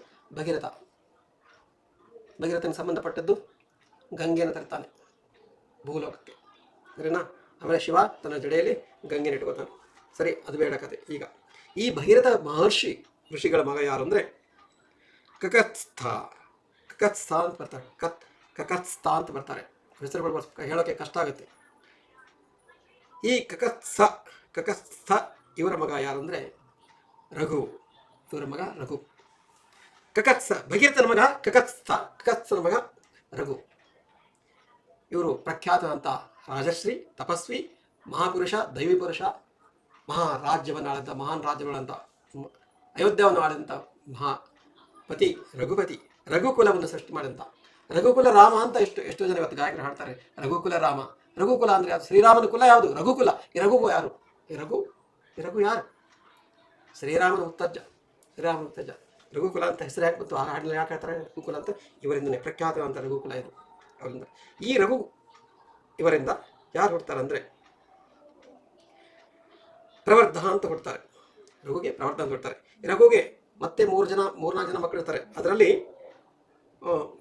ಭಗೀರಥನ ಸಂಬಂಧಪಟ್ಟದ್ದು ಗಂಗೆಯನ್ನು ತರ್ತಾನೆ ಭೂಲೋಕಕ್ಕೆ, ಸರಿನಾ? ಆಮೇಲೆ ಶಿವ ತನ್ನ ಜಡೆಯಲ್ಲಿ ಗಂಗೆನ ಇಟ್ಕೋತಾನೆ. ಸರಿ, ಅದು ಬೇಡ ಕತೆ. ಈಗ ಈ ಭಗೀರಥ ಮಹರ್ಷಿ ಋಷಿಗಳ ಮಗ ಯಾರು ಅಂದರೆ ಕಕತ್ಸ್ಥ ಅಂತ ಬರ್ತಾರೆ. ಕಕತ್ಸ್ಥ ಅಂತ ಬರ್ತಾರೆ. ಹೆಸರುಗಳು ಹೇಳೋಕ್ಕೆ ಕಷ್ಟ ಆಗುತ್ತೆ. ಈ ಕಕತ್ಸ್ಥ ಇವರ ಮಗ ಯಾರು ಅಂದರೆ ರಘು. ಇವರ ಮಗ ರಘು. ಭಗೀರಥನ ಮಗ ಕಕತ್ಸ್ಥನ ಮಗ ರಘು. ಇವರು ಪ್ರಖ್ಯಾತವಂತ ರಾಜಶ್ರೀ, ತಪಸ್ವಿ, ಮಹಾಪುರುಷ, ದೈವಿ ಪುರುಷ, ಮಹಾನ್ ರಾಜ್ಯಗಳಂತ ಅಯೋಧ್ಯವನ್ನು ಆಳಿದಂಥ ಮಹಾಪತಿ ರಘುಪತಿ. ರಘುಕುಲವನ್ನು ಸೃಷ್ಟಿ ಮಾಡಿದಂಥ ರಘುಕುಲ ರಾಮ ಅಂತ ಎಷ್ಟೋ ಜನ ಇವತ್ತು ಗಾಯಕರು ಹಾಡ್ತಾರೆ. ರಘುಕುಲ ರಾಮ. ರಘುಕುಲ ಅಂದರೆ ಯಾವುದು? ಶ್ರೀರಾಮನ ಕುಲ ಯಾವುದು? ರಘುಕುಲ. ಈ ರಘು ಯಾರು? ಈ ರಘು ಯಾರು? ಶ್ರೀರಾಮನ ಉತ್ತಜ್ಜ. ರಘುಕುಲ ಅಂತ ಹೆಸರು ಯಾಕೆ ಬಂತು? ಆ ಹಾಡಿನಲ್ಲಿ ಯಾಕೆ ಹೇಳ್ತಾರೆ ರಘುಕುಲ ಅಂತ? ಇವರಿಂದನೇ ಪ್ರಖ್ಯಾತ ಅಂತ ರಘುಕುಲ ಇದು. ಅವರಿಂದ ಈ ರಘು ಇವರಿಂದ ಯಾರು ಹುಡ್ತಾರೆ ಅಂದರೆ ಪ್ರವರ್ಧ ಅಂತ ಹುಡ್ತಾರೆ. ರಘುಗೆ ಪ್ರವರ್ಧ ಅಂತ ಹುಡ್ತಾರೆ. ರಘುಗೆ ಮತ್ತೆ 3-4 ಜನ ಮಕ್ಕಳು ಇರ್ತಾರೆ. ಅದರಲ್ಲಿ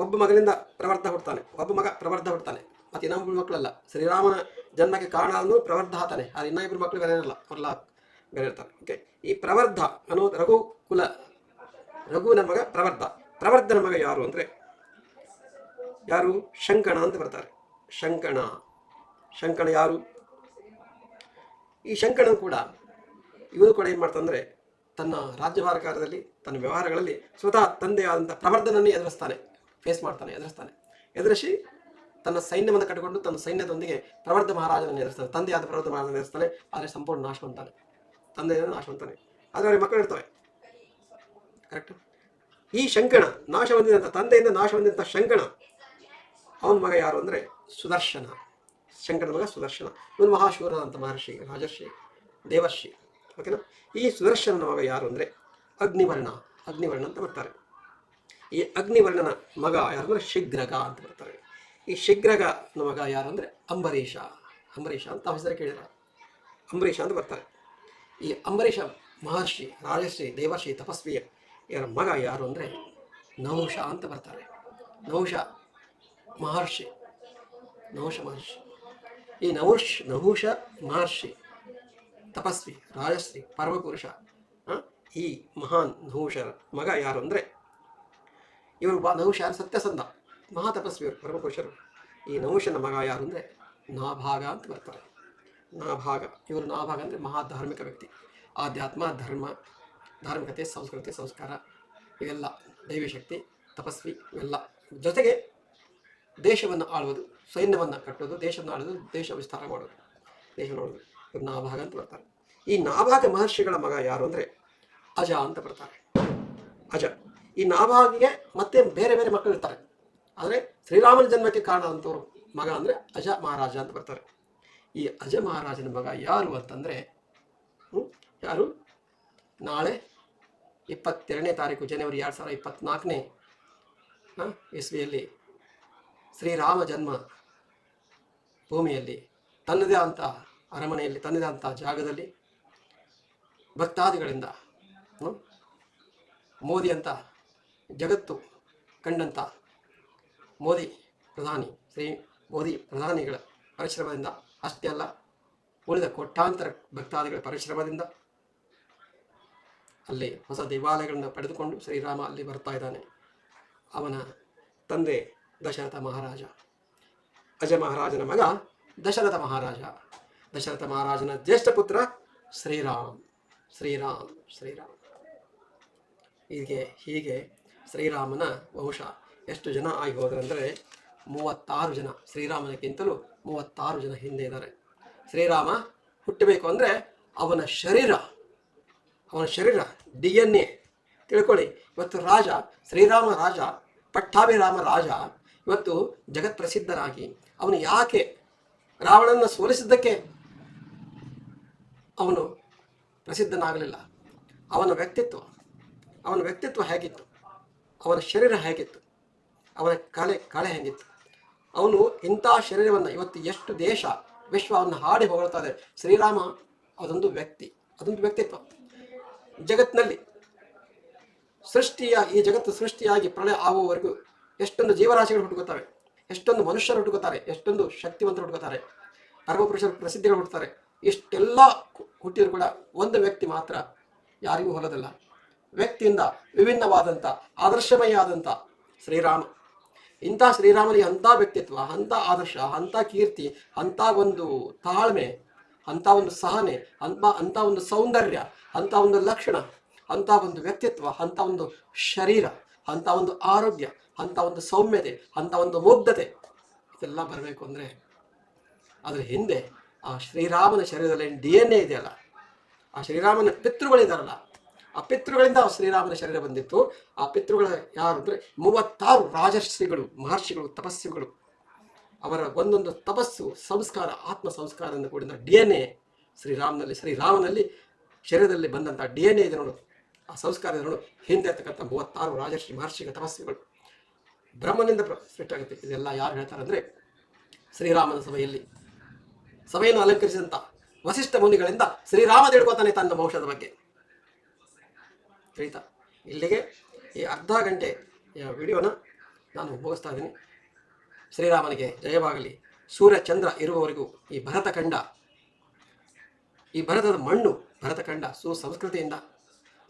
ಒಬ್ಬ ಮಗನಿಂದ ಪ್ರವರ್ಧ ಹುಡ್ತಾನೆ, ಒಬ್ಬ ಮಗ ಪ್ರವರ್ಧ ಹುಡ್ತಾನೆ, ಮತ್ತು ಇನ್ನೊಬ್ಬರು ಮಕ್ಕಳಲ್ಲ. ಶ್ರೀರಾಮನ ಜನ್ಮಕ್ಕೆ ಕಾರಣ ಪ್ರವರ್ಧ ಆತಾನೆ. ಅದು ಇನ್ನೂ ಇಬ್ಬರು ಮಕ್ಕಳು ಬೇರೆ ಇರಲ್ಲ, ಅವರೆಲ್ಲ ಬೇರೆ ಇರ್ತಾರೆ. ಓಕೆ, ಈ ಪ್ರವರ್ಧ ಅನ್ನೋದು ರಘುವಿನ ಮಗ ಪ್ರವರ್ಧನ ಮಗ ಯಾರು ಅಂದರೆ ಯಾರು? ಶಂಕಣ ಅಂತ ಬರ್ತಾರೆ. ಶಂಕಣ ಯಾರು? ಈ ಶಂಕಣ ಕೂಡ ಇವನು ಕೂಡ ಏನು ಮಾಡ್ತಾನೆ, ತನ್ನ ರಾಜ್ಯಭಾರ ಕಾರ್ಯದಲ್ಲಿ ತನ್ನ ವ್ಯವಹಾರಗಳಲ್ಲಿ ಸ್ವತಃ ತಂದೆಯಾದಂಥ ಪ್ರವರ್ಧನನ್ನೇ ಎದುರಿಸ್ತಾನೆ. ಎದುರಿಸಿ ತನ್ನ ಸೈನ್ಯವನ್ನು ಕಟ್ಟಿಕೊಂಡು ತನ್ನ ಸೈನ್ಯದೊಂದಿಗೆ ಪ್ರವರ್ಧ ಮಹಾರಾಜನನ್ನು ಎದುರಿಸ್ತಾನೆ. ತಂದೆಯಾದ ಪ್ರವರ್ಧ ಮಹಾರಾಜನ ಎದುರಿಸ್ತಾನೆ. ಆದರೆ ಸಂಪೂರ್ಣ ನಾಶವಂತಾನೆ, ನಾಶವಂತಾನೆ. ಆದರೆ ಅವರಿಗೆ ಮಕ್ಕಳು ಇರ್ತವೆ. ಕರೆಕ್ಟ್. ಈ ಶಂಕಣ ನಾಶ ಹೊಂದಿದಂಥ ತಂದೆಯಿಂದ ನಾಶ ಹೊಂದಿದಂಥ ಶಂಕಣ ಅವನ ಮಗ ಯಾರು ಅಂದರೆ ಸುದರ್ಶನ. ಶಂಕರನ ಮಗ ಸುದರ್ಶನ. ಇವನು ಮಹಾಶೂರ ಅಂತ ಮಹರ್ಷಿ, ರಾಜರ್ಷಿ, ದೇವರ್ಷಿ. ಓಕೆನಾ. ಈ ಸುದರ್ಶನನ ಮಗ ಯಾರು ಅಂದರೆ ಅಗ್ನಿವರ್ಣ ಅಂತ ಬರ್ತಾರೆ. ಈ ಅಗ್ನಿವರ್ಣನ ಮಗ ಯಾರು ಅಂದರೆ ಶಿಗ್ರಗ ಅಂತ ಬರ್ತಾರೆ. ಈ ಶಿಗ್ರಗನ ಮಗ ಯಾರು ಅಂದರೆ ಅಂಬರೀಷ ಅಂತ ಹೆಸರು ಕೇಳಿರ. ಅಂಬರೀಷ ಅಂತ ಬರ್ತಾರೆ. ಈ ಅಂಬರೀಷ ಮಹರ್ಷಿ, ರಾಜರ್ಷಿ, ದೇವರ್ಷಿ, ತಪಸ್ವಿಯ ಇವರ ಮಗ ಯಾರು ಅಂದರೆ ನಹುಷ ಅಂತ ಬರ್ತಾರೆ. ನಹುಷ ಮಹರ್ಷಿ. ಈ ನಹುಷ ಮಹರ್ಷಿ, ತಪಸ್ವಿ, ರಾಜಶ್ರೀ, ಪರಮಪುರುಷ. ಈ ಮಹಾನ್ ನಹುಷರ ಮಗ ಯಾರು ಅಂದರೆ ಇವರು ನಹುಷ ಸತ್ಯಸಂಧ, ಮಹಾತಪಸ್ವಿಯರು, ಪರಮಪುರುಷರು. ಈ ನಹುಷನ ಮಗ ಯಾರು ಅಂದರೆ ನಾಭಾಗ ಅಂತ ಬರ್ತಾರೆ. ಇವರು ನಾಭಾಗ ಅಂದರೆ ಮಹಾಧಾರ್ಮಿಕ ವ್ಯಕ್ತಿ. ಆಧ್ಯಾತ್ಮ, ಧರ್ಮ, ಧಾರ್ಮಿಕತೆ, ಸಂಸ್ಕೃತಿ, ಸಂಸ್ಕಾರ ಇವೆಲ್ಲ, ದೈವಿ ಶಕ್ತಿ, ತಪಸ್ವಿ ಇವೆಲ್ಲ ಜೊತೆಗೆ ದೇಶವನ್ನು ಆಳುವುದು, ಸೈನ್ಯವನ್ನು ಕಟ್ಟೋದು, ದೇಶವನ್ನು ಆಳೋದು, ದೇಶ ವಿಸ್ತಾರ ಮಾಡೋದು, ದೇಶ ನೋಡೋದು. ಇವರು ನಾಭಾಗ ಅಂತ ಬರ್ತಾರೆ. ಈ ನಾಭಾಗ ಮಹರ್ಷಿಗಳ ಮಗ ಯಾರು ಅಂದರೆ ಅಜ ಅಂತ ಬರ್ತಾರೆ. ಈ ನಾಭಾಗಿಗೆ ಮತ್ತೆ ಬೇರೆ ಬೇರೆ ಮಕ್ಕಳು ಇರ್ತಾರೆ. ಆದರೆ ಶ್ರೀರಾಮನ ಜನ್ಮಕ್ಕೆ ಕಾರಣ ಅಂತವರು ಮಗ ಅಂದರೆ ಅಜ ಮಹಾರಾಜ ಅಂತ ಬರ್ತಾರೆ. ಈ ಅಜ ಮಹಾರಾಜನ ಮಗ ಯಾರು ಅಂತಂದರೆ ಯಾರು? ನಾಳೆ 22ನೇ ತಾರೀಕು ಜನವರಿ 2024ನೇ ಇಸ್ವಿಯಲ್ಲಿ ಶ್ರೀರಾಮ ಜನ್ಮ ಭೂಮಿಯಲ್ಲಿ ತನ್ನದೇ ಆದಂಥ ಅರಮನೆಯಲ್ಲಿ, ತನ್ನದೇ ಆದಂಥ ಜಾಗದಲ್ಲಿ ಭಕ್ತಾದಿಗಳಿಂದ ಮೋದಿ ಅಂತ ಜಗತ್ತು ಕಂಡಂಥ ಶ್ರೀ ಮೋದಿ ಪ್ರಧಾನಿಗಳ ಪರಿಶ್ರಮದಿಂದ, ಅಷ್ಟೇ ಅಲ್ಲ ಉಳಿದ ಕೋಟ್ಯಾಂತರ ಭಕ್ತಾದಿಗಳ ಪರಿಶ್ರಮದಿಂದ ಅಲ್ಲಿ ಹೊಸ ದೇವಾಲಯಗಳನ್ನು ಪಡೆದುಕೊಂಡು ಶ್ರೀರಾಮ ಅಲ್ಲಿ ಬರ್ತಾ ಇದ್ದಾನೆ. ಅವನ ತಂದೆ ದಶರಥ ಮಹಾರಾಜ, ಅಜ ಮಹಾರಾಜನ ಮಗ ದಶರಥ ಮಹಾರಾಜನ ಜ್ಯೇಷ್ಠ ಪುತ್ರ ಶ್ರೀರಾಮ್. ಹೀಗೆ ಶ್ರೀರಾಮನ ವಂಶ ಎಷ್ಟು ಜನ ಆಗಿ ಹೋದ್ರಂದರೆ 36 ಜನ. ಶ್ರೀರಾಮನಕ್ಕಿಂತಲೂ 36 ಜನ ಹಿಂದೆ ಇದ್ದಾರೆ. ಶ್ರೀರಾಮ ಹುಟ್ಟಬೇಕು ಅಂದರೆ ಅವನ ಶರೀರ DNA ತಿಳ್ಕೊಳ್ಳಿ. ಇವತ್ತು ಶ್ರೀರಾಮ ರಾಜ, ಪಟ್ಟಾಭಿರಾಮ ರಾಜ ಇವತ್ತು ಜಗತ್ ಪ್ರಸಿದ್ಧರಾಗಿ ಅವನು ಯಾಕೆ ರಾವಣನ ಸೋಲಿಸಿದ್ದಕ್ಕೆ ಅವನು ಪ್ರಸಿದ್ಧನಾಗಲಿಲ್ಲ? ಅವನ ವ್ಯಕ್ತಿತ್ವ ಹೇಗಿತ್ತು, ಅವನ ಶರೀರ ಹೇಗಿತ್ತು, ಅವನ ಕಳೆ ಹೇಗಿತ್ತು. ಅವನು ಇಂಥ ಶರೀರವನ್ನು ಇವತ್ತು ಎಷ್ಟು ದೇಶ ವಿಶ್ವವನ್ನು ಹಾಡಿ ಹೊಗಳ್ತಾರೆ. ಶ್ರೀರಾಮ ಅದೊಂದು ವ್ಯಕ್ತಿತ್ವ. ಜಗತ್ತಿನಲ್ಲಿ ಈ ಜಗತ್ತು ಸೃಷ್ಟಿಯಾಗಿ ಪ್ರಳಯ ಆಗುವವರೆಗೂ ಎಷ್ಟೊಂದು ಜೀವರಾಶಿಗಳು ಹುಟ್ಟುಕೊಳ್ತವೆ, ಎಷ್ಟೊಂದು ಮನುಷ್ಯರು ಹುಟ್ಟುಕೊಳ್ತಾರೆ, ಎಷ್ಟೊಂದು ಶಕ್ತಿವಂತರು ಹುಟ್ಟುಕೊಳ್ತಾರೆ, ಪರಮಪುರುಷರು ಪ್ರಸಿದ್ಧಿಗಳು ಹುಟ್ಟುತ್ತಾರೆ. ಇಷ್ಟೆಲ್ಲ ಹುಟ್ಟಿದ್ರು ಕೂಡ ಒಂದು ವ್ಯಕ್ತಿ ಮಾತ್ರ ಯಾರಿಗೂ ಹೊಲದಲ್ಲ. ವ್ಯಕ್ತಿಯಿಂದ ವಿಭಿನ್ನವಾದಂಥ ಆದರ್ಶಮಯ ಆದಂಥ ಶ್ರೀರಾಮ. ಇಂಥ ಶ್ರೀರಾಮನಿಗೆ ಅಂಥ ವ್ಯಕ್ತಿತ್ವ, ಅಂಥ ಆದರ್ಶ, ಅಂಥ ಕೀರ್ತಿ, ಅಂಥ ಒಂದು ತಾಳ್ಮೆ, ಅಂಥ ಒಂದು ಸಹನೆ, ಅಂಥ ಒಂದು ಸೌಂದರ್ಯ, ಅಂಥ ಒಂದು ಲಕ್ಷಣ, ಅಂಥ ಒಂದು ವ್ಯಕ್ತಿತ್ವ, ಅಂಥ ಒಂದು ಶರೀರ, ಅಂಥ ಒಂದು ಆರೋಗ್ಯ, ಅಂಥ ಒಂದು ಸೌಮ್ಯತೆ, ಅಂಥ ಒಂದು ಮುಗ್ಧತೆ ಇದೆಲ್ಲ ಬರಬೇಕು ಅಂದರೆ ಅದರ ಹಿಂದೆ ಆ ಶ್ರೀರಾಮನ ಶರೀರದಲ್ಲಿ DNA ಇದೆಯಲ್ಲ, ಆ ಶ್ರೀರಾಮನ ಪಿತೃಗಳಿದಾರಲ್ಲ, ಆ ಪಿತೃಗಳಿಂದ ಆ ಶ್ರೀರಾಮನ ಶರೀರ ಬಂದಿತ್ತು. ಆ ಪಿತೃಗಳ ಯಾರು ಅಂದರೆ 36 ರಾಜರ್ಷಿಗಳು, ಮಹರ್ಷಿಗಳು, ತಪಸ್ವಿಗಳು. ಅವರ ಒಂದೊಂದು ತಪಸ್ಸು, ಸಂಸ್ಕಾರ, ಆತ್ಮ ಸಂಸ್ಕಾರದಿಂದ ಕೂಡಿದ DNA ಶ್ರೀರಾಮನಲ್ಲಿ ಶರೀರದಲ್ಲಿ ಬಂದಂಥ DNA ಇದೆ ನೋಡು, ಆ ಸಂಸ್ಕಾರ ಇದೆ ನೋಡು. ಹಿಂದೆ ಇರ್ತಕ್ಕಂಥ 36 ರಾಜರ್ಷಿ, ಮಹರ್ಷಿಗಳ ತಪಸ್ವಿಗಳು ಬ್ರಹ್ಮನಿಂದ ಸೃಷ್ಟಿಯಾಗುತ್ತೆ. ಇದೆಲ್ಲ ಯಾರು ಹೇಳ್ತಾರೆ ಅಂದರೆ ಶ್ರೀರಾಮನ ಸಭೆಯನ್ನು ಅಲಂಕರಿಸಿದಂಥ ವಸಿಷ್ಠ ಮುನಿಗಳಿಂದ ಶ್ರೀರಾಮ ತಿಳ್ಕೊತಾನೆ ತನ್ನ ವಂಶದ ಬಗ್ಗೆ. ತಿಳಿತಾ? ಇಲ್ಲಿಗೆ ಈ ಅರ್ಧ ಗಂಟೆ ವಿಡಿಯೋನ ನಾನು ಮುಗಿಸ್ತಾ ಇದ್ದೀನಿ. ಶ್ರೀರಾಮನಿಗೆ ಜಯವಾಗಲಿ. ಸೂರ್ಯ ಚಂದ್ರ ಇರುವವರೆಗೂ ಈ ಭರತಖಂಡ ಈ ಭರತದ ಮಣ್ಣು ಭರತಖಂಡ ಸುಸಂಸ್ಕೃತಿಯಿಂದ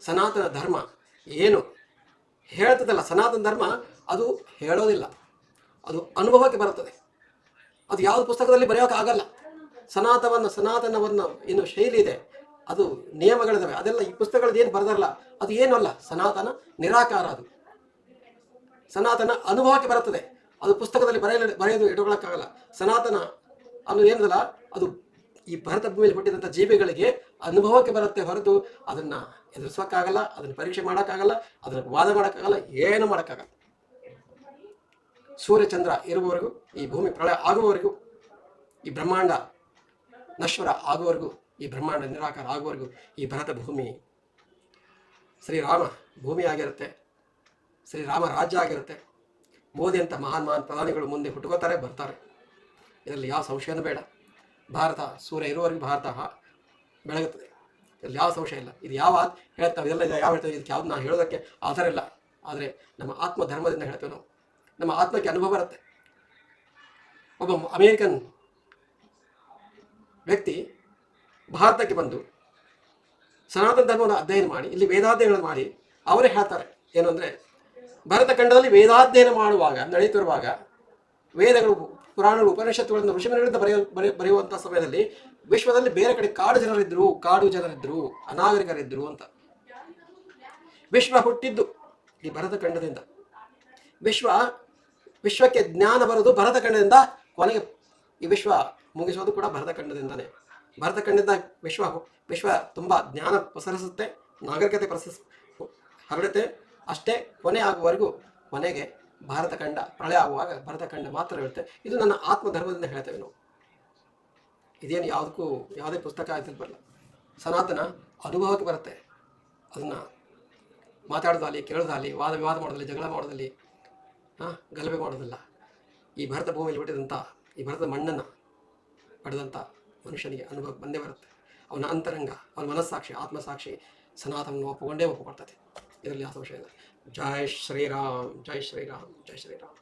ಸನಾತನ ಧರ್ಮ ಏನು ಹೇಳ್ತದಲ್ಲ, ಸನಾತನ ಧರ್ಮ ಅದು ಹೇಳೋದಿಲ್ಲ, ಅದು ಅನುಭವಕ್ಕೆ ಬರುತ್ತದೆ. ಅದು ಯಾವುದು ಪುಸ್ತಕದಲ್ಲಿ ಬರೆಯೋಕೆ ಆಗಲ್ಲ. ಸನಾತನವನ್ನು ಏನು ಶೈಲಿ ಇದೆ, ಅದು ನಿಯಮಗಳಿದಾವೆ, ಅದೆಲ್ಲ ಈ ಪುಸ್ತಕಗಳದ್ದು ಏನು ಬರೆದಲ್ಲ, ಅದು ಏನೂ ಅಲ್ಲ. ಸನಾತನ ನಿರಾಕಾರ, ಅದು ಸನಾತನ ಅನುಭವಕ್ಕೆ ಬರುತ್ತದೆ. ಅದು ಪುಸ್ತಕದಲ್ಲಿ ಬರೆಯೋದು ಇಟ್ಕೊಳ್ಳೋಕ್ಕಾಗಲ್ಲ. ಸನಾತನ ಅನ್ನೋದು ಏನದಲ್ಲ, ಅದು ಈ ಭರತ ಭೂಮಿಯಲ್ಲಿ ಹುಟ್ಟಿದಂಥ ಜೀವಿಗಳಿಗೆ ಅನುಭವಕ್ಕೆ ಬರುತ್ತೆ ಹೊರತು ಅದನ್ನು ಎದುರಿಸೋಕ್ಕಾಗಲ್ಲ, ಅದನ್ನು ಪರೀಕ್ಷೆ ಮಾಡೋಕ್ಕಾಗಲ್ಲ, ಅದನ್ನು ವಾದ ಮಾಡೋಕ್ಕಾಗಲ್ಲ, ಏನು ಮಾಡೋಕ್ಕಾಗಲ್ಲ. ಸೂರ್ಯಚಂದ್ರ ಇರುವವರೆಗೂ, ಈ ಭೂಮಿ ಪ್ರಳಯ ಆಗುವವರೆಗೂ, ಈ ಬ್ರಹ್ಮಾಂಡ ನಶ್ವರ ಆಗುವವರೆಗೂ, ಈ ಬ್ರಹ್ಮಾಂಡ ನಿರಾಕಾರ ಆಗುವವರೆಗೂ ಈ ಭರತ ಭೂಮಿ ಶ್ರೀರಾಮ ಭೂಮಿ ಆಗಿರುತ್ತೆ, ಶ್ರೀರಾಮ ರಾಜ್ಯ ಆಗಿರುತ್ತೆ. ಮೋದಿ ಅಂತ ಮಹಾನ್ ಪ್ರಧಾನಿಗಳು ಮುಂದೆ ಹುಟ್ಟುಕೋತಾರೆ, ಬರ್ತಾರೆ. ಇದರಲ್ಲಿ ಯಾವ ಸಂಶಯನೂ ಬೇಡ. ಭಾರತ ಸೂರ್ಯ ಇರುವವರೆಗೂ ಭಾರತ ಬೆಳಗುತ್ತದೆ, ಇದರಲ್ಲಿ ಯಾವ ಸಂಶಯ ಇಲ್ಲ. ಇದು ಯಾವ ಹೇಳ್ತಾವೆ ಇದೆಲ್ಲ ಯಾವ ಹೇಳ್ತೇವೆ, ಇದಕ್ಕೆ ಯಾವ್ದು ನಾವು ಹೇಳೋದಕ್ಕೆ ಆಧಾರ ಇಲ್ಲ. ಆದರೆ ನಮ್ಮ ಆತ್ಮ ಧರ್ಮದಿಂದ ಹೇಳ್ತೇವೆ ನಾವು, ನಮ್ಮ ಆತ್ಮಕ್ಕೆ ಅನುಭವ ಬರುತ್ತೆ. ಒಬ್ಬ ಅಮೇರಿಕನ್ ವ್ಯಕ್ತಿ ಭಾರತಕ್ಕೆ ಬಂದು ಸನಾತನ ಧರ್ಮವನ್ನು ಅಧ್ಯಯನ ಮಾಡಿ, ಇಲ್ಲಿ ವೇದಾಧ್ಯಯನಗಳನ್ನು ಮಾಡಿ ಅವರೇ ಹೇಳ್ತಾರೆ ಏನು ಅಂದರೆ, ಭರತಖಂಡದಲ್ಲಿ ವೇದಾಧ್ಯಯನ ಮಾಡುವಾಗ ನಡೆಯುತ್ತಿರುವಾಗ ವೇದಗಳು, ಪುರಾಣಗಳು, ಉಪನಿಷತ್ತುಗಳನ್ನು ಋಷಿಮುನಿಗಳಿಂದ ಬರೆಯುವಂಥ ಸಮಯದಲ್ಲಿ ವಿಶ್ವದಲ್ಲಿ ಬೇರೆ ಕಡೆ ಕಾಡು ಜನರಿದ್ದರು, ಅನಾಗರಿಕರಿದ್ದರು ಅಂತ. ವಿಶ್ವ ಹುಟ್ಟಿದ್ದು ಈ ಭರತಖಂಡದಿಂದ. ವಿಶ್ವಕ್ಕೆ ಜ್ಞಾನ ಬರೋದು ಭರತಖಂಡದಿಂದ, ಕೊನೆಗೆ ಈ ವಿಶ್ವ ಮುಗಿಸೋದು ಕೂಡ ಭರತಖಂಡದಿಂದನೇ. ಭರತಖಂಡದಿಂದ ವಿಶ್ವ ತುಂಬ ಜ್ಞಾನ ಪಸರಿಸುತ್ತೆ, ನಾಗರಿಕತೆ ಹರಡುತ್ತೆ. ಅಷ್ಟೇ ಕೊನೆ ಆಗುವವರೆಗೂ, ಕೊನೆಗೆ ಭಾರತಖಂಡ ಪ್ರಳಯ ಆಗುವಾಗ ಭರತಖಂಡ ಮಾತ್ರ ಇರುತ್ತೆ. ಇದು ನನ್ನ ಆತ್ಮಧರ್ಮದಿಂದ ಹೇಳ್ತೇವೆ ನಾವು. ಇದೇನು ಯಾವುದೇ ಪುಸ್ತಕ ಆಯ್ತು ಬರಲ್ಲ. ಸನಾತನ ಅನುಭವಕ್ಕೆ ಬರುತ್ತೆ. ಅದನ್ನು ಮಾತಾಡೋದಾಗಲಿ, ಕೇಳೋದಾಗಲಿ, ವಾದ ವಿವಾದ ಮಾಡೋದಲ್ಲಿ, ಜಗಳ ಮಾಡೋದಲ್ಲಿ, ಗಲಭೆ ಮಾಡೋದಿಲ್ಲ. ಈ ಭರತ ಭೂಮಿಯಲ್ಲಿ ಹುಟ್ಟಿದಂಥ ಈ ಭರತದ ಮಣ್ಣನ್ನು ಪಡೆದಂಥ ಮನುಷ್ಯನಿಗೆ ಅನುಭವಕ್ಕೆ ಬಂದೇ ಬರುತ್ತೆ. ಅವನ ಅಂತರಂಗ, ಅವನ ಮನಸ್ಸಾಕ್ಷಿ, ಆತ್ಮಸಾಕ್ಷಿ ಸನಾತನವನ್ನು ಒಪ್ಪಿಕೊಳ್ತದೆ. ಇದರಲ್ಲಿ ಯಾವ ಸಂಶಯ ಇಲ್ಲ. ಜೈ ಶ್ರೀರಾಮ್, ಜೈ ಶ್ರೀರಾಮ್, ಜೈ ಶ್ರೀರಾಮ್.